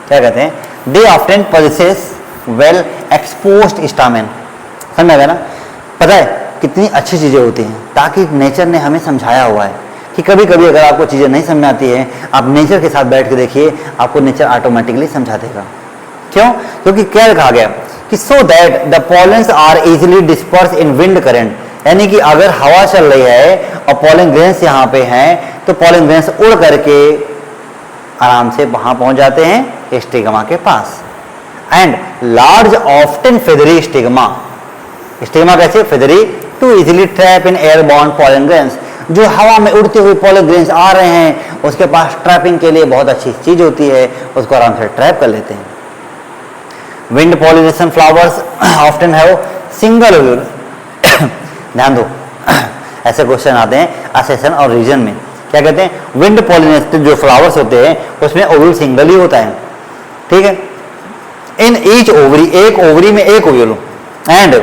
क्या कहते हैं? They often possess well exposed stamen. समझा गया ना? पता है कितनी अच्छी चीजें होती हैं, ताकि नेचर ने हमें समझाया हुआ है कि कभी कभी अगर आपको चीजें नहीं समझ आती है, आप नेचर के साथ बैठ के देखिए, आपको नेचर ऑटोमेटिकली समझा देगा। क्यों? क्योंकि क्या कहा गया कि so that the pollens are easily disperse in wind current, यानी कि अगर हवा चल रही है और पोलन ग्रेन्स यहाँ पे हैं तो पोलन ग्रेन्स उड़ करके आराम से वहां पहुंच जाते हैं स्टिग्मा के पास। And large often feathery stigma, stigma कैसे? Feathery, to easily trap in airborne pollen grains. जो हवा में उड़ते हुए पोलन ग्रेन्स आ रहे हैं उसके पास ट्रैपिंग के लिए बहुत अच्छी चीज होती है, उसको आराम से ट्रैप कर लेते हैं। Wind pollination flowers often have single ovule. ध्यान दो, ऐसे क्वेश्चन आते हैं असेशन और रीजन में। क्या कहते हैं? विंड पॉलिनेशन जो फ्लावर्स होते हैं उसमें ओव्यूल सिंगल ही होता है, ठीक है। इन ईच ओवरी, एक ओवरी में एक ovule, and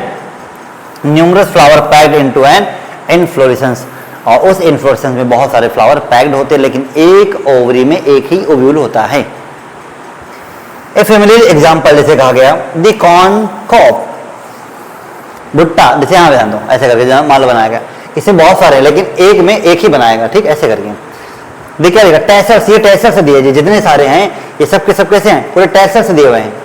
numerous flower packed into an inflorescence, और उस इनफ्लोरेसेंस में बहुत सारे फ्लावर पैक्ड होते हैं, लेकिन एक ओवरी में एक ही ओव्यूल होता है। ए फेमिलियर एग्जाम्पल जैसे कहा गया, द कॉर्न कॉप, भुट्टा, जैसे यहाँ ध्यान दो, ऐसे करके माल बनाया गया, इसमें बहुत सारे हैं लेकिन एक में एक ही बनाएगा, ठीक, ऐसे करके। देखिए क्या टैसर्स, ये टैसर से दिए, जितने सारे हैं ये सब के सब कैसे हैं? पूरे टैसर से दिए हुए हैं।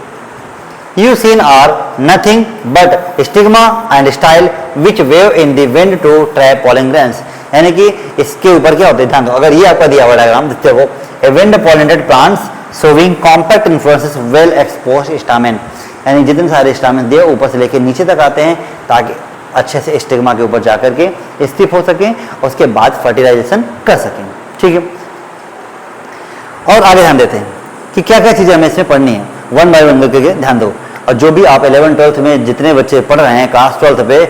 You seen are nothing but stigma and style which wave in the wind to trap pollen grains। यानी कि इसके ऊपर क्या होता है? ध्यान दो, अगर ये आपका दिया हुआ डायग्राम देखते हो, a wind pollinated plants showing compact inflorescences well exposed stamen, यानी जितने सारे स्टामेन दिए ऊपर से लेके नीचे तक आते हैं ताकि अच्छे से स्टिग्मा के ऊपर जाकर के स्टिफ हो सके, उसके बाद फर्टिलाइजेशन कर सकें, ठीक है। और आगे ध्यान देते हैं कि क्या क्या चीजें हमें इसमें पढ़नी है, वन बाय वन करके ध्यान दो। और जो भी आप 11-12 में जितने बच्चे पढ़ रहे हैं क्लास 12 पे,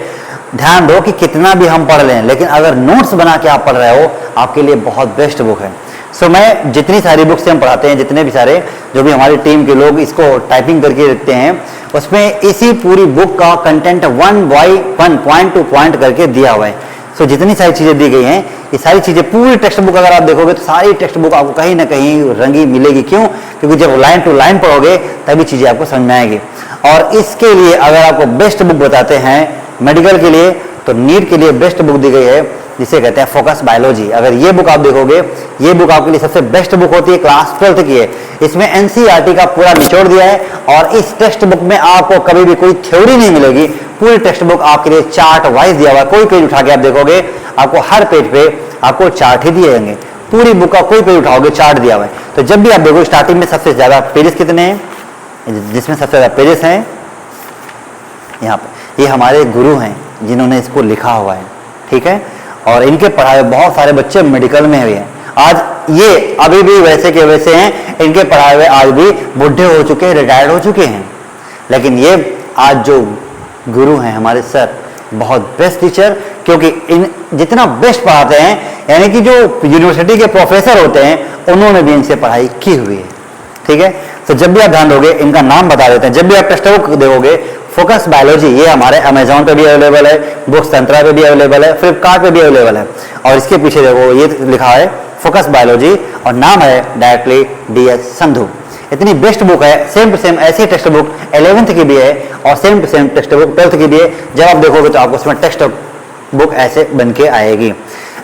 ध्यान दो कि कितना भी हम पढ़ लें, लेकिन अगर नोट्स बना के आप पढ़ रहे हो, आपके लिए बहुत बेस्ट बुक है। सो मैं जितनी सारी बुक्स से हम पढ़ाते हैं, जितने भी सारे जो भी हमारी टीम के लोग इसको टाइपिंग करके रखते हैं, उसमें इसी पूरी बुक का content 1 by 1 point two point करके दिया हुआ है। सो जितनी सारी चीज़ें दी गई हैं, ये सारी चीज़ें पूरी टेक्स्ट बुक अगर आप देखोगे तो सारी टेक्स्ट बुक आपको कहीं ना कहीं रंगी मिलेगी। क्यों? क्योंकि जब लाइन टू लाइन पढ़ोगे तभी चीज़ें आपको समझ में आएगी। और इसके लिए अगर आपको बेस्ट बुक बताते हैं मेडिकल के लिए, तो नीट के लिए बेस्ट बुक दी गई है जिसे कहते हैं फोकस बायोलॉजी। अगर ये बुक आप देखोगे, ये बुक आपके लिए सबसे बेस्ट बुक होती है, क्लास 12th की है। इसमें एनसीईआरटी का पूरा निचोड़ दिया है और इस टेक्स्ट बुक में आपको कभी भी कोई थ्योरी नहीं मिलेगी। पूरी टेक्स्ट बुक आपके लिए चार्ट वाइज दिया हुआ है। कोई पेज उठा के आप देखोगे, आपको हर पेज पे आपको चार्ट ही दिए जाएंगे। पूरी बुक का कोई पेज उठाओगे चार्ट दिया हुआ है। तो जब भी आप देखो स्टार्टिंग में सबसे ज्यादा पेजेस कितने हैं, जिसमें सबसे ज्यादा पेजेस हैं यहाँ पर, ये हमारे गुरु हैं जिन्होंने इसको लिखा हुआ है, ठीक है। और इनके पढ़ाए बहुत सारे बच्चे मेडिकल में भी हैं। आज ये अभी भी वैसे के वैसे हैं, इनके पढ़ाए हुए आज भी बुढ़े हो चुके हैं, रिटायर्ड हो चुके हैं, लेकिन ये आज जो गुरु हैं हमारे सर, बहुत बेस्ट टीचर, क्योंकि इन जितना बेस्ट पढ़ाते हैं, यानी कि जो यूनिवर्सिटी के प्रोफेसर होते हैं उन्होंने भी इनसे पढ़ाई की हुई है, ठीक है। तो जब भी आप ध्यान दोगे, इनका नाम बता देते हैं। जब भी आप टेक्स्ट बुक देखोगे, फोकस बायोलॉजी, ये हमारे अमेजोन पे भी अवेलेबल है, बुक्स तंत्रा पे भी अवेलेबल है, फ्लिपकार्ट पे भी अवेलेबल है। और इसके पीछे देखो ये लिखा है फोकस बायोलॉजी और नाम है डायरेक्टली DS संधू। इतनी बेस्ट बुक है। सेम टू सेम ऐसी टेक्स्ट बुक 11th की भी है और same to same text book 12th की भी है। जब आप देखोगे तो आपको उसमें टेक्स्ट बुक ऐसे बन के आएगी।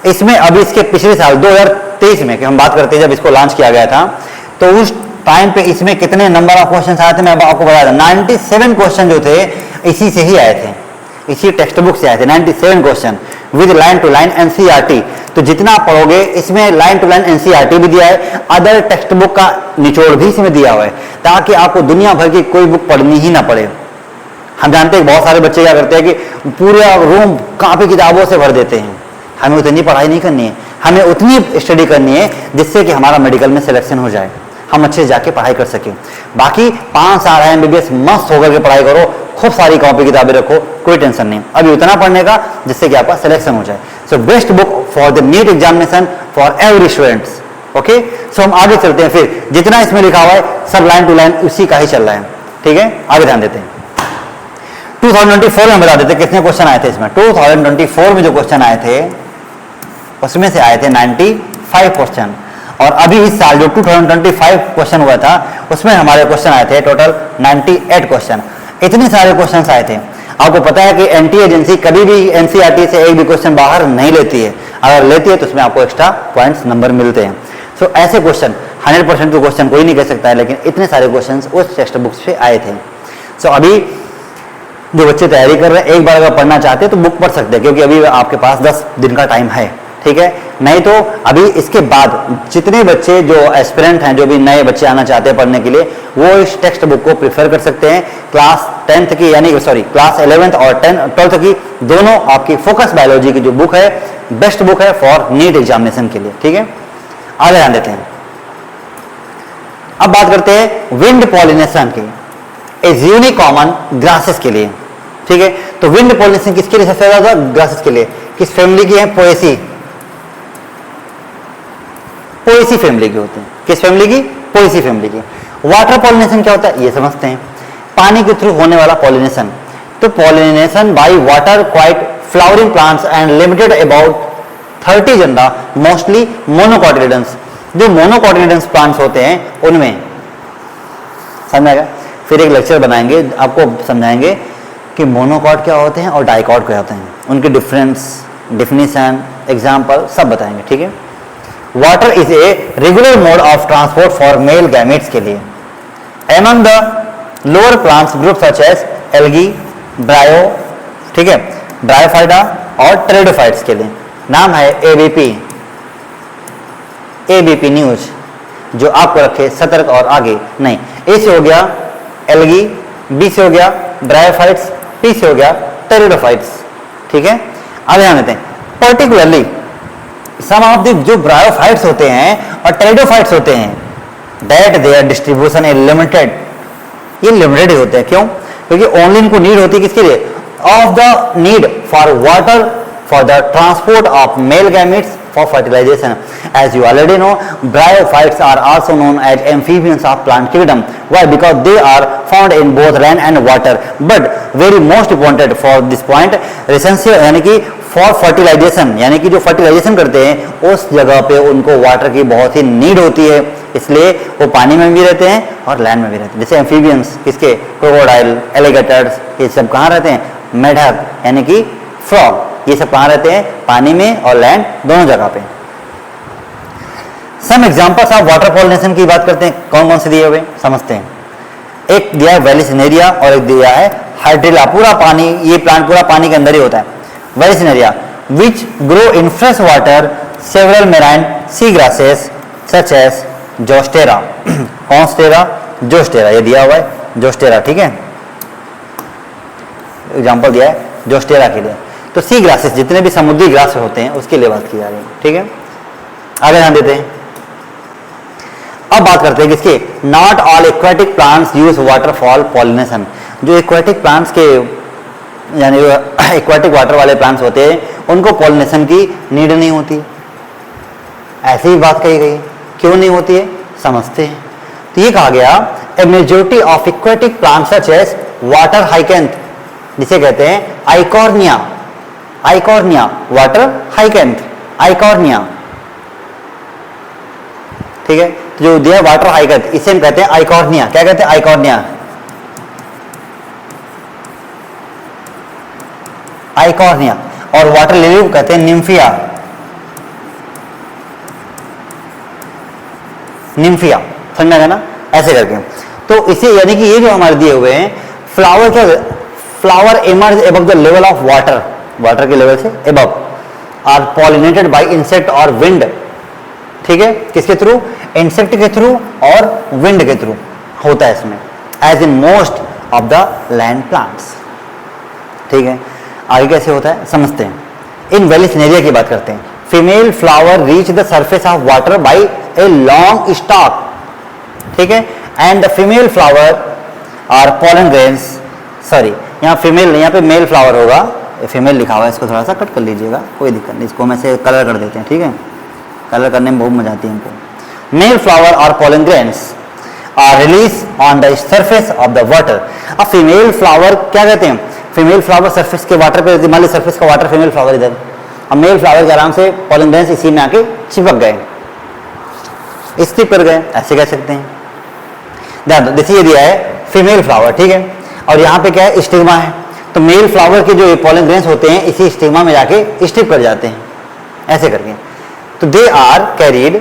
इसमें अभी इसके पिछले साल 2023 में, कि हम बात करते हैं जब इसको लॉन्च किया गया था, तो उस टाइम पे इसमें कितने नंबर ऑफ क्वेश्चन आए थे मैं आपको बता दूं। 97 क्वेश्चन जो थे इसी से ही आए थे, इसी टेक्स्ट बुक से आए थे 97 question with line to line NCERT. तो जितना आप पढ़ोगे इसमें लाइन टू लाइन एनसीईआरटी भी दिया है, अदर टेक्स्ट बुक का निचोड़ भी इसमें दिया हुआ है, ताकि आपको दुनिया भर की कोई बुक पढ़नी ही ना पड़े। हम जानते हैं बहुत सारे बच्चे क्या करते हैं कि पूरा रूम कापी किताबों से भर देते हैं। हमें उतनी पढ़ाई नहीं करनी है, हमें उतनी स्टडी करनी है जिससे कि हमारा मेडिकल में सिलेक्शन हो जाए, हम अच्छे से जाके पढ़ाई कर सकें। बाकी 5 साल है MBBS मस्त होकर के पढ़ाई करो, खूब सारी कॉपी किताबें रखो, कोई टेंशन नहीं। अभी उतना पढ़ने का जिससे कि आपका सिलेक्शन हो जाए। So best book for the NEET examination for every students. Okay, so हम आगे चलते हैं। फिर जितना इसमें लिखा हुआ है सब लाइन टू लाइन उसी का ही चल रहा है, ठीक है। आगे ध्यान देते हैं। 2024 में बता देते कितने क्वेश्चन आए थे इसमें। 2024 में जो क्वेश्चन आए थे उसमें से आए थे 95 क्वेश्चन। और अभी इस साल जो 2025 क्वेश्चन हुआ था उसमें हमारे क्वेश्चन आए थे टोटल 98 क्वेश्चन। इतने सारे क्वेश्चन आए थे। आपको पता है कि एनटीए एजेंसी कभी भी एनसीईआरटी से एक भी क्वेश्चन बाहर नहीं लेती है, अगर लेती है तो उसमें आपको एक्स्ट्रा पॉइंट्स नंबर मिलते हैं। सो ऐसे क्वेश्चन 100% क्वेश्चन कोई नहीं कह सकता है, लेकिन इतने सारे क्वेश्चन उस टेक्स्ट बुक से आए थे। सो अभी जो बच्चे तैयारी कर रहे हैं, एक बार अगर पढ़ना चाहते हैं तो बुक पढ़ सकते हैं, क्योंकि अभी आपके पास 10 दिन का टाइम है, ठीक है। नहीं तो अभी इसके बाद जितने बच्चे जो एस्पिरेंट हैं, जो भी नए बच्चे आना चाहते हैं पढ़ने के लिए, वो इस टेक्स्ट बुक को प्रिफर कर सकते हैं। क्लास 10th की यानी क्लास 11th और 12th की दोनों आपकी फोकस बायोलॉजी की जो बुक है बेस्ट बुक है फॉर नीट एग्जामिनेशन के लिए, ठीक है। आगे ध्यान देते हैं। अब बात करते हैं विंड पॉलिनेशन की, इज यूनिक कॉमन ग्रासेस के लिए, ठीक है। तो विंड पॉलिनेशन किसके लिए सबसे ज्यादा? ग्रासेस के लिए। किस फैमिली की है? पोएसी फैमिली की होते हैं। किस फैमिली की? पोएसी फैमिली की। वाटर पॉलिनेशन क्या होता है ये समझते हैं, पानी के थ्रू होने वाला पॉलिनेशन। तो pollination by water quite flowering plants and limited about 30 genera mostly monocotyledons. जो मोनोकॉटिलिडन्स प्लांट्स होते हैं उनमें समझ आएगा। फिर एक लेक्चर बनाएंगे, आपको समझाएंगे कि मोनोकॉट क्या होते हैं और डाइकॉट क्या होते हैं, उनके डिफरेंस, डिफिनीशन, एग्जाम्पल सब बताएंगे, ठीक है। Water is a regular mode of transport for male gametes के लिए among the lower plants group such as algae, bryo, ठीक है, ब्रायोफाइटा और टेरिडोफाइट्स के लिए। नाम है एबीपी न्यूज, जो आपको रखे सतर्क और आगे नहीं। ए से हो गया एल्गी, बी से हो गया ब्रायोफाइट्स, पी से हो गया टेरिडोफाइट्स, ठीक है। आगे ध्यान देते हैं। पर्टिकुलरली सम ऑफ द जो ब्रायोफाइट्स होते हैं और टेरिडोफाइट्स होते हैं that there distribution is limited, ये लिमिटेड ही होते हैं। क्यों? क्योंकि ओनली इनको नीड होती है किसके लिए? Of the need for water for the transport of male gametes for fertilization. As you already know, bryophytes are also known as amphibians of plant kingdom. Why? Because they are found in both land and water. But very most important for this point, essential यानी कि for fertilization, यानी कि जो fertilization करते हैं उस जगह पे उनको वाटर की बहुत ही नीड होती है, इसलिए वो पानी में भी रहते हैं और लैंड में भी रहते हैं. जैसे एम्फीबियंस किसके, क्रोकोडाइल, एलिगेटर्स, ये सब कहाँ रहते हैं, मेढक यानी कि फ्रॉग, ये सब कहाँ रहते हैं, पानी में और लैंड दोनों जगह पे. Some examples of water pollination की बात करते हैं, कौन कौन से दिए हुए समझते हैं. एक दिया है वेलिसिनेरिया और एक दिया है हाइड्रिला. पूरा पानी, ये प्लांट पूरा पानी के अंदर ही होता है. Vallisneria which grow in fresh water several marine sea grasses such as Zostera. कॉन्स्टेरा, जोस्टेरा, ये दिया हुआ है जोस्टेरा. ठीक है, एग्जाम्पल दिया है जोस्टेरा के लिए. तो सी ग्रासेस जितने भी समुद्री ग्रास होते हैं उसके लिए बात की जा रही है. ठीक है, आगे ध्यान देते हैं. अब बात करते हैं किसके, not all aquatic plants use waterfall pollination. जो एक्वाटिक प्लांट्स के यानी एक्वाटिक वाटर वाले प्लांट्स होते हैं उनको पॉलिनेशन की नीड नहीं होती. ऐसी ही बात कही गई, क्यों नहीं होती है समझते हैं. तो ये कहा गया a majority of aquatic plants such as water hyacinth, जिसे कहते हैं Eichhornia. Eichhornia, water hyacinth, Eichhornia. ठीक है, तो जो दिया वाटर हाइकेंथ इसे हम कहते हैं आइकॉर्निया. क्या कहते हैं, आइकॉर्निया, आइकॉर्निया. और वाटर लिली को कहते हैं निम्फिया, निम्फिया. समझ गया ना, ऐसे करके. तो इसे यानी कि ये जो हमारे दिए हुए हैं फ्लावर, क्या flower emerge above the level of water, water के लेवल से above, are pollinated by insect और विंड. ठीक है, किसके थ्रू, इंसेक्ट के थ्रू और विंड के थ्रू होता है इसमें, as in most of the land plants. ठीक है, आगे कैसे होता है समझते हैं. इन वेलिसिनेरिया की बात करते हैं. Female flower reach the surface of water by a long stock. ठीक है, and the female flower are pollen grains. Sorry, यहाँ फीमेल, यहाँ पे मेल फ्लावर होगा, फीमेल लिखा हुआ है, इसको थोड़ा सा कट कर लीजिएगा, कोई दिक्कत नहीं. इसको मैं से कलर कर देते हैं. ठीक है, कलर करने में बहुत मजा आती है हमको. मेल फ्लावर और pollen grains are release on the surface of the water. अब फीमेल फ्लावर क्या कहते हैं, फीमेल फ्लावर सरफेस के वाटर पे, मान लीजिए सरफेस का वाटर, फीमेल फ्लावर इधर, अब मेल फ्लावर के आराम से पॉलन ग्रेन्स इसी में आके चिपक गए, स्टिक कर गए, ऐसे कह सकते हैं. ध्यान दो, देखिए ये दिया है फीमेल फ्लावर. ठीक है, और यहाँ पे क्या है, स्टिग्मा है. तो मेल फ्लावर के जो पॉलन ग्रेन्स होते हैं इसी स्टिग्मा में जाके स्टिक कर जाते हैं, ऐसे करके. तो they are carried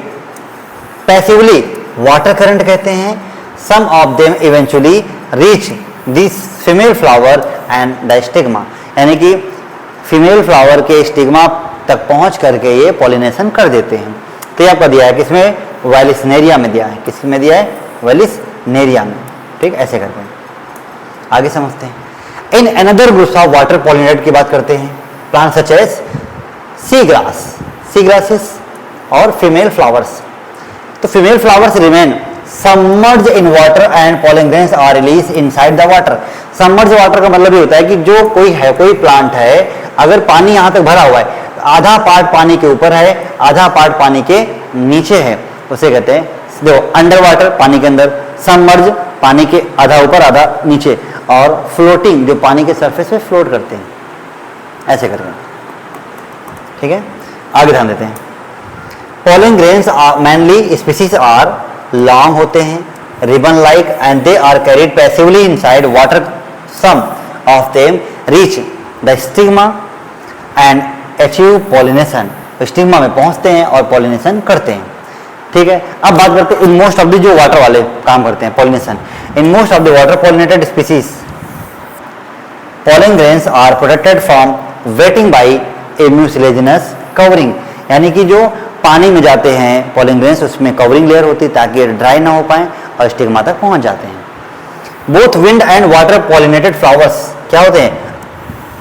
passively, water current कहते हैं. Some of them eventually reach this female flower and the stigma, यानी कि फीमेल फ्लावर के स्टिग्मा तक पहुंच करके ये पॉलिनेशन कर देते हैं. तो ये आपका दिया है किसमें, वेलिसिनेरिया में दिया है. किसमें दिया है, वेलिसिनेरिया में. ठीक, ऐसे करके आगे समझते हैं. In another groups of water pollinated की बात करते हैं. Plant such as sea grass, sea grasses और फीमेल फ्लावर्स. तो female flowers remain submerge in water and pollen grains are release inside the water. Submerge water का मतलब ये होता है कि जो कोई है, कोई प्लांट है, अगर पानी यहाँ तक भरा हुआ है, आधा पार्ट पानी के ऊपर है, आधा पार्ट पानी के नीचे है, उसे कहते हैं, देखो, अंडर वाटर पानी के अंदर, सबमर्ज पानी के आधा ऊपर आधा नीचे, और फ्लोटिंग जो पानी के सरफेस पे फ्लोट करते हैं, ऐसे करके. ठीक है, आगे ध्यान देते हैं. Pollen grains mainly species are long होते हैं, ribbon like, and they are carried passively inside water. Some of them reach the stigma and achieve pollination. Stigma में पहुंचते हैं और पॉलिनेशन करते हैं. ठीक है, अब बात करते हैं इन मोस्ट ऑफ द जो वाटर वाले काम करते हैं pollination. In most of the water pollinated species pollen grains are protected from wetting by a mucilaginous covering, यानी कि जो पानी में जाते हैं पॉलन ग्रेन्स, उसमें कवरिंग लेयर होती है ताकि ड्राई ना हो पाए और स्टिग्मा तक पहुंच जाते हैं. Both wind and water pollinated flowers क्या होते हैं,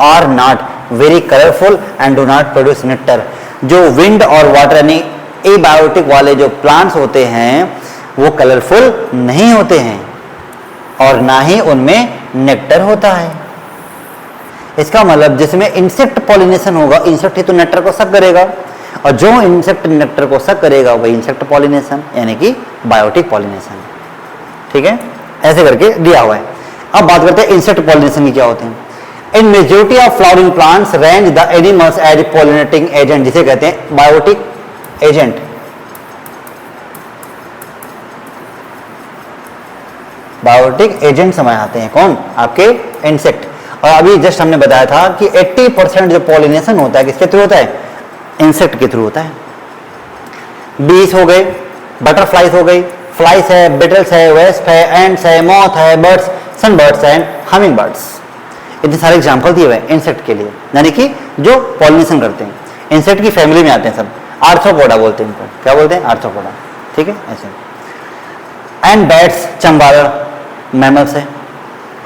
are not very colourful and do not produce nectar. जो विंड और वाटर यानी एबायोटिक वाले जो प्लांट्स होते हैं वो कलरफुल नहीं होते हैं और ना ही उनमें नेक्टर होता है. इसका मतलब जिसमें इंसेक्ट पॉलिनेशन होगा, इंसेक्ट ही तो नेक्टर को सक करेगा, और जो इंसेक्ट नेक्टर को सक करेगा वही इंसेक्ट पॉलिनेशन यानी कि बायोटिक पॉलिनेशन। ठीक है, ऐसे करके दिया हुआ है। अब बात करते हैं इंसेक्ट पॉलिनेशन की क्या होते हैं। In majority of flowering plants range the animals as pollinating agent, जिसे कहते हैं बायोटिक एजेंट। बायोटिक एजेंट समझ आते हैं कौन, आपके इंसेक्ट। और अभी जस्ट हमने बताया था कि 80% जो पॉलिनेशन होता है किसके थ्रू होता है, इंसेक्ट के थ्रू होता है। बीज हो गए, बटरफ्लाइज हो गई, फ्लाइज है, बिटल्स है, वेस्प है, एंड्स है, मॉथ है, birds, sunbirds and humming birds. इतने सारे एग्जाम्पल दिए हुए हैं इंसेक्ट के लिए, यानी कि जो पॉलिनेशन करते हैं। इंसेक्ट की फैमिली में आते हैं सब, आर्थ्रोपोडा बोलते हैं इनको। क्या बोलते हैं, आर्थ्रोपोडा। ठीक है, ऐसे। एंड बैट्स, चमगादड़ मैमल्स है,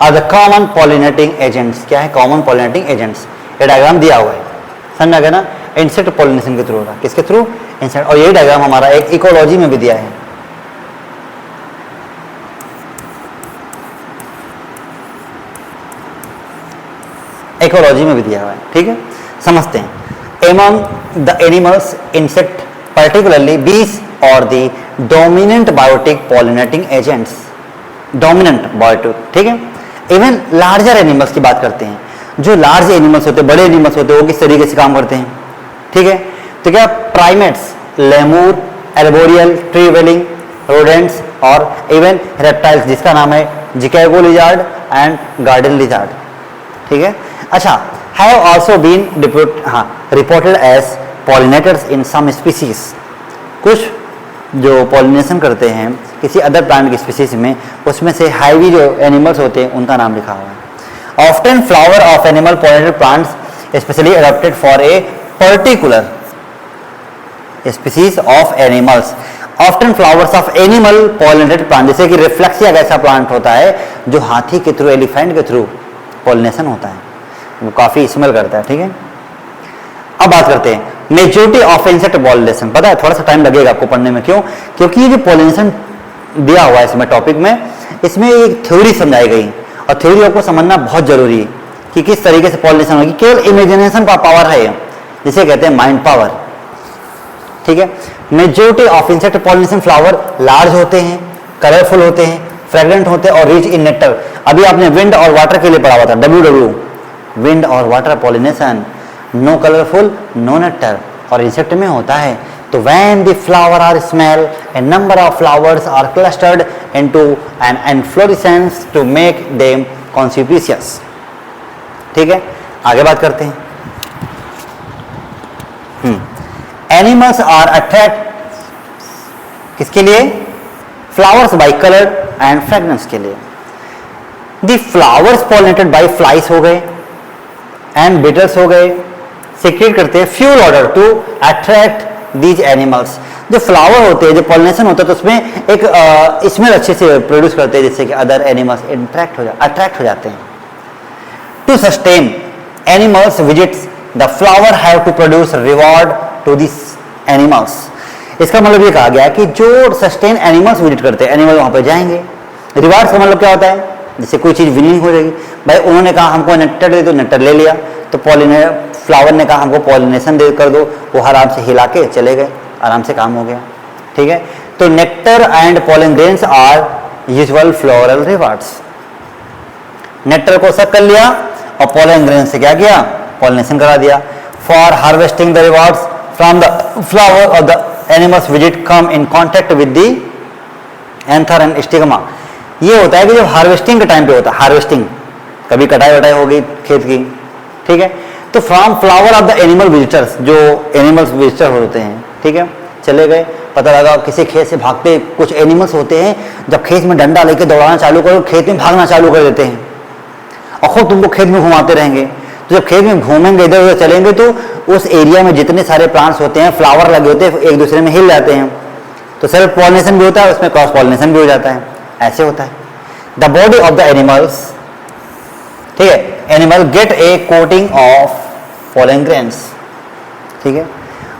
are the common pollinating agents. क्या है, कॉमन पॉलिनेटिंग एजेंट्स। ये डायग्राम दिया हुआ है, समझ आ गया ना। इंसेक्ट पॉलिनेशन के थ्रू होगा, किसके थ्रू, इंसेक्ट। और यही डायग्राम हमारा एक इकोलॉजी में भी दिया है। इकोलॉजी में भी दिया हुआ है। ठीक है, समझते हैं। Among the animals insect particularly bees और the dominant biotic pollinating agents, dominant biotic. ठीक है, इवन लार्जर एनिमल्स की बात करते हैं। जो लार्ज एनिमल्स होते हैं, बड़े एनिमल्स होते हैं, वो किस तरीके से काम करते हैं। ठीक है, तो क्या primates, lemur, arboreal, tree dwelling, rodents और इवन रेप्टाइल्स, जिसका नाम है gecko lizard and garden lizard. ठीक है, अच्छा, have also been reported as pollinators in some species. कुछ जो पॉलिनेशन करते हैं किसी अदर प्लांट की स्पीसीज में, उसमें से हाईवी जो एनिमल्स होते हैं उनका नाम लिखा हुआ है। Often flower of animal pollinated plants specially adopted for a particular species of animals. Often flowers of animal pollinated plant, जैसे कि रिफ्लेक्सिया का ऐसा प्लांट होता है जो हाथी के थ्रू, एलिफेंट के थ्रू पॉलिनेशन होता है, वो काफी स्मेल करता है। ठीक है, अब बात करते हैं मेजॉरिटी ऑफ इंसेक्ट पॉलिनेशन। पता है थोड़ा सा टाइम लगेगा आपको पढ़ने में, क्यों, क्योंकि ये जो पॉलिनेशन दिया हुआ है इसमें टॉपिक में, इसमें एक थ्योरी समझाई गई और थ्योरी आपको समझना बहुत जरूरी है कि किस तरीके से पॉलिनेशन होगी। केवल इमेजिनेशन का पावर है, जिसे कहते हैं माइंड पावर। ठीक है, majority of insect pollination flower large होते हैं, कलरफुल होते हैं, फ्रेग्रेंट होते हैं और रिच इन नेक्टर। अभी आपने विंड और वाटर के लिए पढ़ा हुआ था, WW, विंड और water pollination. No colourful, no nectar, और इंसेक्ट में होता है। तो when the flower are smell, a number of flowers are clustered into an inflorescence to make them conspicuous। ठीक है, आगे बात करते हैं। एनिमल्स आर अट्रैक्ट किसके लिए, flowers by colour and fragrance के लिए। The flowers pollinated by flies हो गए एंड बीटल्स हो गए, सीक्रेट करते हैं foul odour to attract these animals. जो फ्लावर होते हैं, जो पॉलिनेशन होता है, तो उसमें एक स्मेल अच्छे से प्रोड्यूस करते हैं, जिससे कि अदर एनिमल्स अट्रैक्ट हो जाते हैं। To sustain animals visits the flower have to produce reward to this animals. इसका मतलब ये कहा गया कि जो सस्टेन एनिमल्स विजिट करते हैं, एनिमल वहां पर जाएंगे, रिवार्ड का मतलब क्या होता है, जैसे कोई चीज विनिंग हो जाएगी। भाई उन्होंने कहा हमको नेक्टर दे दो, नेक्टर ले लिया, तो फ्लावर ने कहा हमको पॉलिनेशन दे कर दो, वो आराम से हिला के चले गए, आराम से काम हो गया। ठीक है, तो nectar and pollen grains are usual floral rewards. Nectar को सक कर लिया और पॉलन ग्रेन से क्या किया, पॉलिनेशन करा दिया। For harvesting the rewards from the flower और the animals visit come in contact with the anther and stigma. ये होता है कि जब हार्वेस्टिंग के टाइम पे होता है, हार्वेस्टिंग कभी कटाई वटाई हो गई खेत की, ठीक है, तो from flower of the animal visitors, जो एनिमल्स विजिटर होते हैं, ठीक है, चले गए, पता लगा किसी खेत से भागते कुछ एनिमल्स होते हैं, जब खेत में डंडा लेके दौड़ाना चालू करो, खेत में भागना चालू कर देते हैं और खुद तुमको खेत में घुमाते रहेंगे। तो जब खेत में घूमेंगे, इधर उधर चलेंगे, तो उस एरिया में जितने सारे प्लांट्स होते हैं, फ्लावर लगे होते हैं, एक दूसरे में हिल जाते हैं, तो सेल्फ पॉलिनेशन भी होता है, उसमें क्रॉस पॉलिनेशन भी हो जाता है। ऐसे होता है। The body of the animals, ठीक है, animal gate A coating of pollen grains, ठीक है,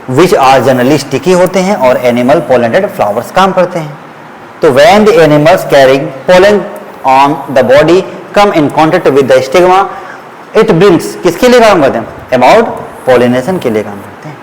विच आर जनरली स्टिकी होते हैं और एनिमल पोलेनेटेड फ्लावर्स काम करते हैं। तो when the animals carrying pollen on the body come in contact with the stigma, it brings, किसके लिए काम करते हैं, अबाउट पॉलिनेशन के लिए काम करते हैं।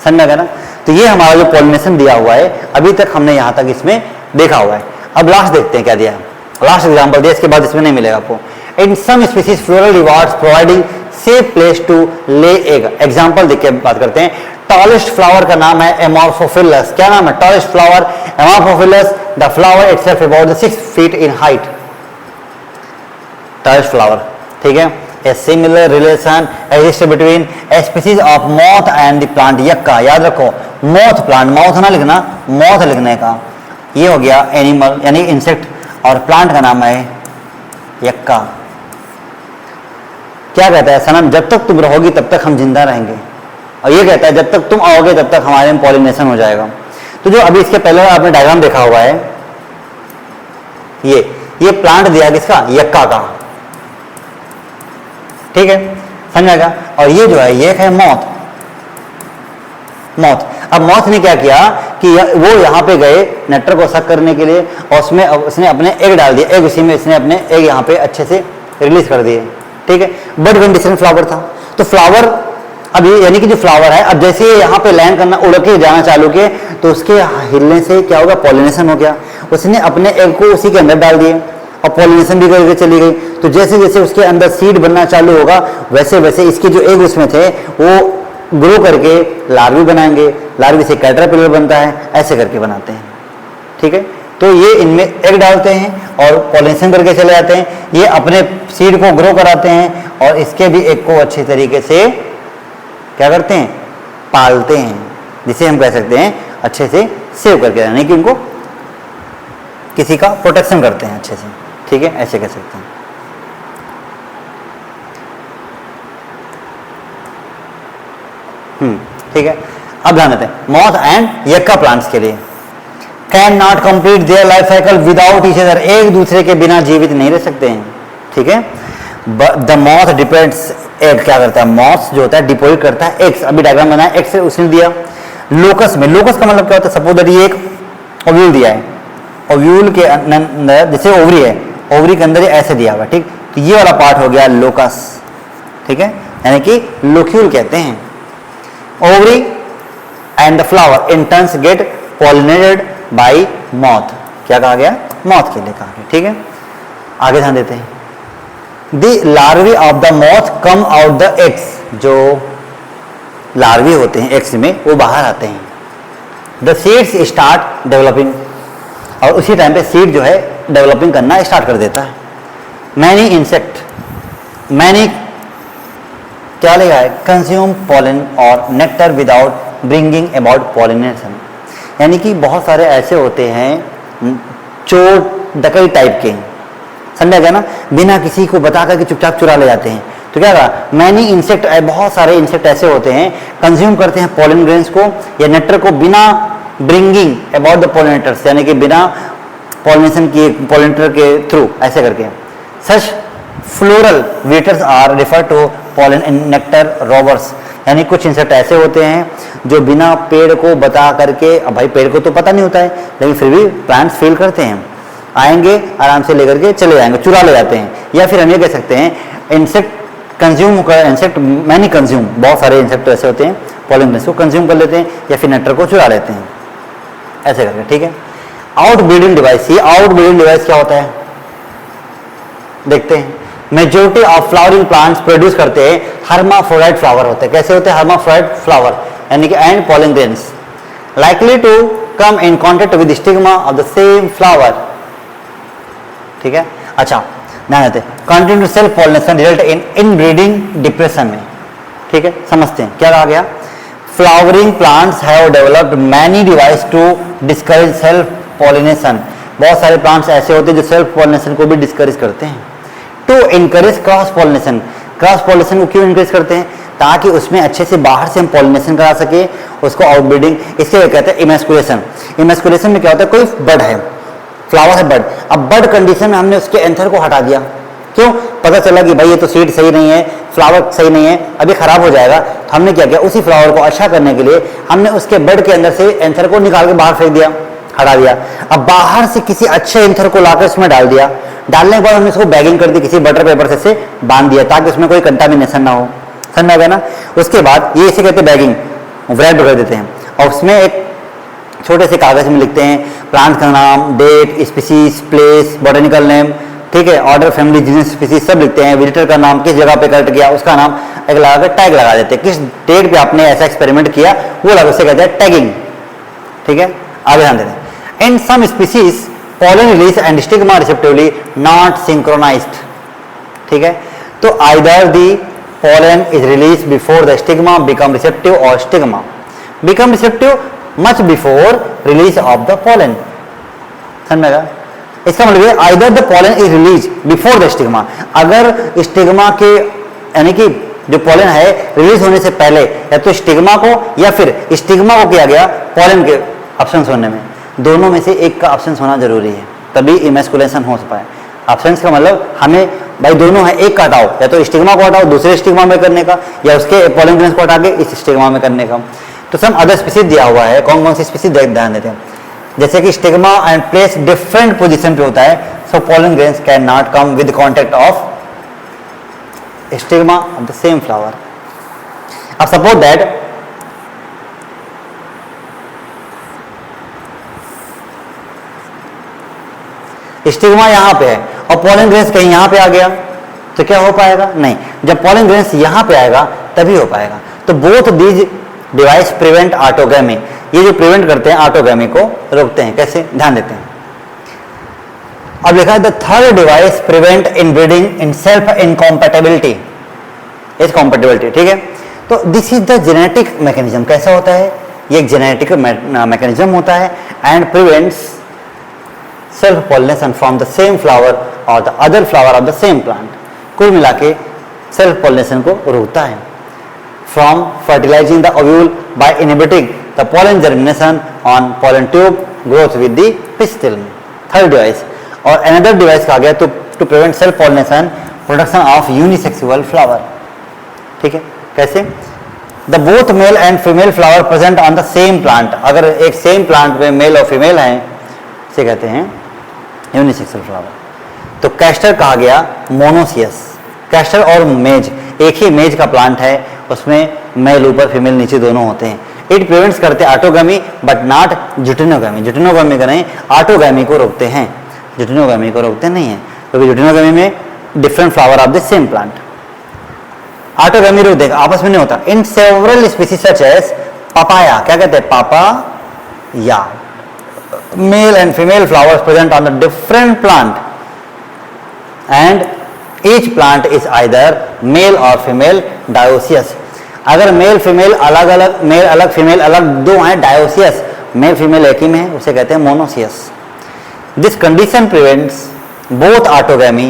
समझ में आ गया ना। तो ये हमारा जो पॉलिनेशन दिया हुआ है अभी तक हमने यहाँ तक इसमें देखा हुआ है। अब लास्ट देखते हैं क्या दिया है, लास्ट एग्जाम्पल दिया, इसके बाद इसमें नहीं मिलेगा आपको। In some species floral rewards providing safe place to lay egg. Example देख के बात करते हैं। टॉलेस्ट फ्लावर का नाम है एमॉर्फोफिलस। क्या नाम है? Tallest flower Amorphophallus. The flower itself about 6 feet in height. Tallest flower, ठीक है। A similar relation exists between a species of moth and the plant यक्का। याद रखो moth plant, mouth ना लिखना, moth लिखने का। ये हो गया एनिमल यानी इंसेक्ट, और प्लांट का नाम है यक्का। क्या कहता है सनम? जब तक तुम रहोगी तब तक हम जिंदा रहेंगे, और ये कहता है जब तक तुम आओगे तब तक हमारे में पॉलिनेशन हो जाएगा। तो जो अभी इसके पहले आपने डायग्राम देखा हुआ है, ये प्लांट दिया किसका? यक्का का, ठीक है, समझेगा। और ये जो है ये है मौत। अब मौत ने क्या किया कि वो यहाँ पे गए नेक्टर को सक करने के लिए, और उसमें उसने अपने एग डाल दिए, एग उसी में इसने अपने एग यहाँ पे अच्छे से रिलीज कर दिए, ठीक है। बड कंडीशन फ्लावर था, तो फ्लावर अब ये यानी कि जो फ्लावर है अब जैसे ये यहाँ पे लैंड करना, उड़ के जाना चालू किए, तो उसके हिलने से क्या होगा? पॉलिनेशन हो गया। उसने अपने एग को उसी के अंदर डाल दिए और पॉलिनेशन भी करके चली गई। तो जैसे जैसे उसके अंदर सीड बनना चालू होगा वैसे वैसे इसके जो एग उसमें थे वो ग्रो करके लार्वी बनाएंगे, लार्वी से कैटरपिलर बनता है, ऐसे करके बनाते हैं, ठीक है। तो ये इनमें एग डालते हैं और पॉलिनेशन करके चले जाते हैं, ये अपने सीड को ग्रो कराते हैं और इसके भी एग को अच्छी तरीके से क्या करते हैं? पालते हैं, जिसे हम कह सकते हैं अच्छे से सेव करके, यानी कि उनको किसी का प्रोटेक्शन करते हैं अच्छे से, ठीक है, ऐसे कह सकते हैं। ठीक है। अब ध्यान देते हैं मॉथ एंड यक्का प्लांट्स के लिए can not complete their life cycle without each other. एक दूसरे के बिना जीवित नहीं रह सकते हैं, ठीक है। द मॉथ डिपेंड्स एग, क्या करता है? मॉथ जो होता है डिपोजिट करता है एग्स। अभी डायग्राम बनाया, एग्स उसने दिया। लोकस में, लोकस का मतलब क्या होता है? सपोज दैट ये एक ओव्यूल दिया है, ओव्यूल के अंदर जैसे ओवरी है, ओवरी के अंदर ये ऐसे दिया हुआ, ठीक। तो ये वाला पार्ट हो गया लोकस, ठीक है, यानी कि लोक्यूल कहते हैं। Ovary and the flower in turns get pollinated by moth. क्या कहा गया? मॉथ के लिए कहा गया, ठीक है। आगे ध्यान देते हैं। The larvae of the moth come out the eggs. जो लार्वी होते हैं एग्स में वो बाहर आते हैं। द सीड्स स्टार्ट डेवलपिंग, और उसी टाइम पे सीड जो है डेवलपिंग करना स्टार्ट कर देता है। मैनी इंसेक्ट, मैनी क्या लिखा है? कंज्यूम पॉलन और nectar without bringing about pollination. यानी कि बहुत सारे ऐसे होते हैं चोर डकई टाइप के, समझा गया ना, बिना किसी को बता करके चुपचाप चुरा ले जाते हैं। तो क्या कहा? मैनी इंसेक्ट, बहुत सारे इंसेक्ट ऐसे होते हैं कंज्यूम करते हैं पॉलन ग्रेन्स को या नेक्टर को बिना ब्रिंगिंग अबाउट द पॉलिनेटर्स, यानी कि बिना पॉलिनेशन किए, पॉलिनेटर के थ्रू, ऐसे करके। Such floral waiters are refer to pollen in nectar robbers. यानी कुछ इंसेक्ट ऐसे होते हैं जो बिना पेड़ को बता करके, अब भाई पेड़ को तो पता नहीं होता है लेकिन फिर भी प्लांट्स फील करते हैं, आएंगे आराम से लेकर के चले जाएंगे, चुरा ले जाते हैं। या फिर हम ये कह सकते हैं इंसेक्ट कंज्यूम कर, इंसेक्ट मैनी कंज्यूम, बहुत सारे इंसेक्ट ऐसे होते हैं पॉलन ग्रेन्स को कंज्यूम कर लेते हैं या फिर नेक्टर को चुरा लेते हैं, ऐसे करके, ठीक है। आउट ब्रीडिंग डिवाइस, ये आउट ब्रीडिंग डिवाइस क्या होता है देखते हैं। Majority of flowering plants produce करते हैं हर्माफ्रोडाइट फ्लावर होते हैं। कैसे होते हैं? हर्माफ्रोडाइट फ्लावर, यानी कि and pollen grains likely to come in contact with stigma of the same flower, ठीक है। अच्छा ध्यान देते हैं, continue self pollination result in inbreeding depression में, ठीक है। समझते हैं क्या कहा गया? Flowering plants have developed many device to discourage self pollination. बहुत सारे प्लांट्स ऐसे होते हैं जो सेल्फ पॉलिनेशन को भी डिस्करेज करते हैं। To encourage cross pollination, cross pollination को क्यों इनकरेज करते हैं? ताकि उसमें अच्छे से बाहर से हम पॉलिनेशन करा सके, उसको आउटब्रीडिंग, इसके लिए कहते हैं इमेस्कुलेशन। इमेस्कुलेशन में क्या होता है? कोई बर्ड है, फ्लावर है बर्ड, अब बर्ड कंडीशन में हमने उसके एंथर को हटा दिया, क्यों? पता चला कि भाई ये तो सीड सही नहीं है, फ्लावर सही नहीं है, अभी खराब हो जाएगा। तो हमने क्या किया? उसी फ्लावर को अच्छा करने के लिए हमने उसके बर्ड के अंदर से एंथर को निकाल के बाहर फेंक दिया, हटा दिया। अब बाहर से किसी अच्छे एंथर को लाकर उसमें डाल दिया, डालने के बाद हमने उसको बैगिंग कर दी, किसी बटर पेपर से बांध दिया ताकि उसमें कोई कंटामिनेशन ना हो, समझ गया ना। उसके बाद ये इसे कहते हैं बैगिंग, रैप कर देते हैं और उसमें एक छोटे से कागज में लिखते हैं प्लांट का नाम, date, species, place, botanical name, ठीक है, ऑर्डर, फैमिली, जीनस, स्पीसीज सब लिखते हैं, विजिटर का नाम, किस जगह पे कलेक्ट किया उसका नाम एक लगा कर टैग लगा देते हैं, किस डेट पे आपने ऐसा एक्सपेरिमेंट किया वो लगा, उसे कहते हैं टैगिंग, ठीक है। आगे ध्यान देते हैं, in some species pollen release and stigma respectively not synchronized, ठीक है। तो either the pollen is released before the stigma become receptive or stigma become receptive much before release of the pollen, समझ में आया? इसका मतलब है either the pollen is released before the stigma, अगर स्टिग्मा के यानी कि जो पॉलन है रिलीज होने से पहले या तो स्टिग्मा को या फिर स्टिग्मा को किया गया पॉलन के ऑप्शंस होने में, दोनों में से एक का ऑप्शंस होना जरूरी है तभी इमैस्कुलेशन हो पाए। ऑप्शंस का मतलब हमें भाई दोनों है, एक का हटाओ, या तो स्टिग्मा को हटाओ दूसरे स्टिग्मा में करने का या उसके पॉलन ग्रेन्स को हटा के इस स्टिग्मा में करने का। तो सम अदर स्पीसीज दिया हुआ है, कौन कौन सी स्पीसीज ध्यान देते हैं, जैसे कि stigma and place different position पे होता है, so pollen grains can not come with contact of stigma of the same flower. अब सपोज दैट स्टिग्मा यहां पे है और पॉलन ग्रेन्स कहीं यहां पे आ गया तो क्या हो पाएगा? नहीं, जब पॉलन ग्रेन्स यहां पे आएगा तभी हो पाएगा। तो both these device prevent autogamy, ये जो प्रिवेंट करते हैं ऑटोगैमी को रोकते हैं, कैसे ध्यान देते हैं। अब लिखा है the third device prevent inbreeding in self incompatibility, is compatibility, ठीक है। तो this is the genetic mechanism, कैसा होता है ये एक जेनेटिक मैकेनिज्म होता है and prevents self pollination from the same flower और the other flower of the same plant, कुल मिला के सेल्फ पॉलिनेशन को रोकता है। From fertilizing the ovule by inhibiting the pollen germination on pollen tube growth with the pistil, third device. और another device कहा गया to prevent self pollination production of unisexual flower, ठीक है, कैसे? The both male and female flower present on the same plant, अगर एक same plant में male और फीमेल हैं इसे कहते हैं यूनिसेक्सुअल फ्लावर। तो कैस्टर कहा गया मोनोसियस, कैस्टर और मेज एक ही मेज का प्लांट है, उसमें मेल ऊपर फीमेल नीचे दोनों होते हैं। इट प्रिवेंट्स करते ऑटोगैमी बट नॉट जुटिनोगैमी, जुटिनोगैमी का नहीं, ऑटोगैमी को रोकते हैं, जुटिनोगैमी को रोकते नहीं है क्योंकि जुटिनोगैमी में different flower of the same plant. Autogamy रोक देगा, आपस में नहीं होता। In several species such as papaya, क्या कहते हैं papaya, male and female flowers present on the different plant and each plant is either male or female dioecious, अगर मेल फीमेल अलग अलग, मेल अलग फीमेल अलग दो हैं डायोसियस, मेल फीमेल एक ही में है उसे कहते हैं monoecious. This condition prevents both autogamy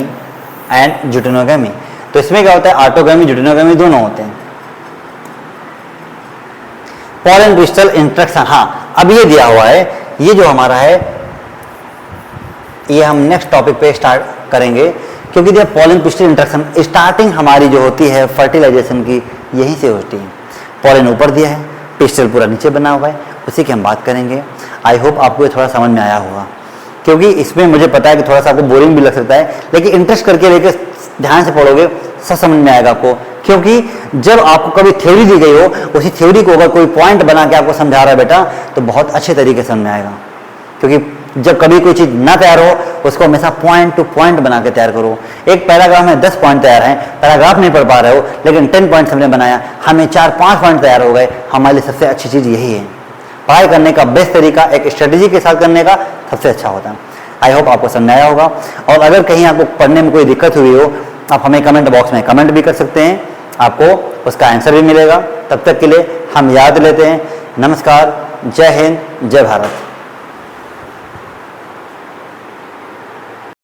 and geitonogamy. तो इसमें क्या होता है ऑटोगैमी जुटिनोगैमी दोनों होते हैं। पॉलन क्रिस्टल इंट्रैक्शन, हाँ अब ये दिया हुआ है, ये जो हमारा है ये हम नेक्स्ट टॉपिक पे स्टार्ट करेंगे क्योंकि जब पॉलन क्रिस्टल इंट्रैक्शन स्टार्टिंग हमारी जो होती है फर्टिलाइजेशन की यहीं से होती है। पॉलन ऊपर दिया है, पिस्टल पूरा नीचे बना हुआ है, उसी की हम बात करेंगे। आई होप आपको ये थोड़ा समझ में आया होगा क्योंकि इसमें मुझे पता है कि थोड़ा सा आपको बोरिंग भी लग सकता है, लेकिन इंटरेस्ट करके लेकर ध्यान से पढ़ोगे सब समझ में आएगा आपको। क्योंकि जब आपको कभी थ्योरी दी गई हो उसी थ्योरी को अगर कोई पॉइंट बना के आपको समझा रहा है बेटा तो बहुत अच्छे तरीके से समझ में आएगा। क्योंकि जब कभी कोई चीज़ ना तैयार हो उसको हमेशा पॉइंट टू पॉइंट बना के तैयार करो। एक पैराग्राफ में 10 पॉइंट तैयार हैं, पैराग्राफ नहीं पढ़ पा रहे हो लेकिन 10 पॉइंट हमने बनाया, हमें 4-5 पॉइंट तैयार हो गए, हमारे लिए सबसे अच्छी चीज़ यही है। पढ़ाई करने का बेस्ट तरीका एक स्ट्रेटेजी के साथ करने का सबसे अच्छा होता है। आई होप आपको समझ आया होगा। और अगर कहीं आपको पढ़ने में कोई दिक्कत हुई हो आप हमें कमेंट बॉक्स में कमेंट भी कर सकते हैं, आपको उसका आंसर भी मिलेगा। तब तक के लिए हम याद लेते हैं। नमस्कार, जय हिंद, जय भारत।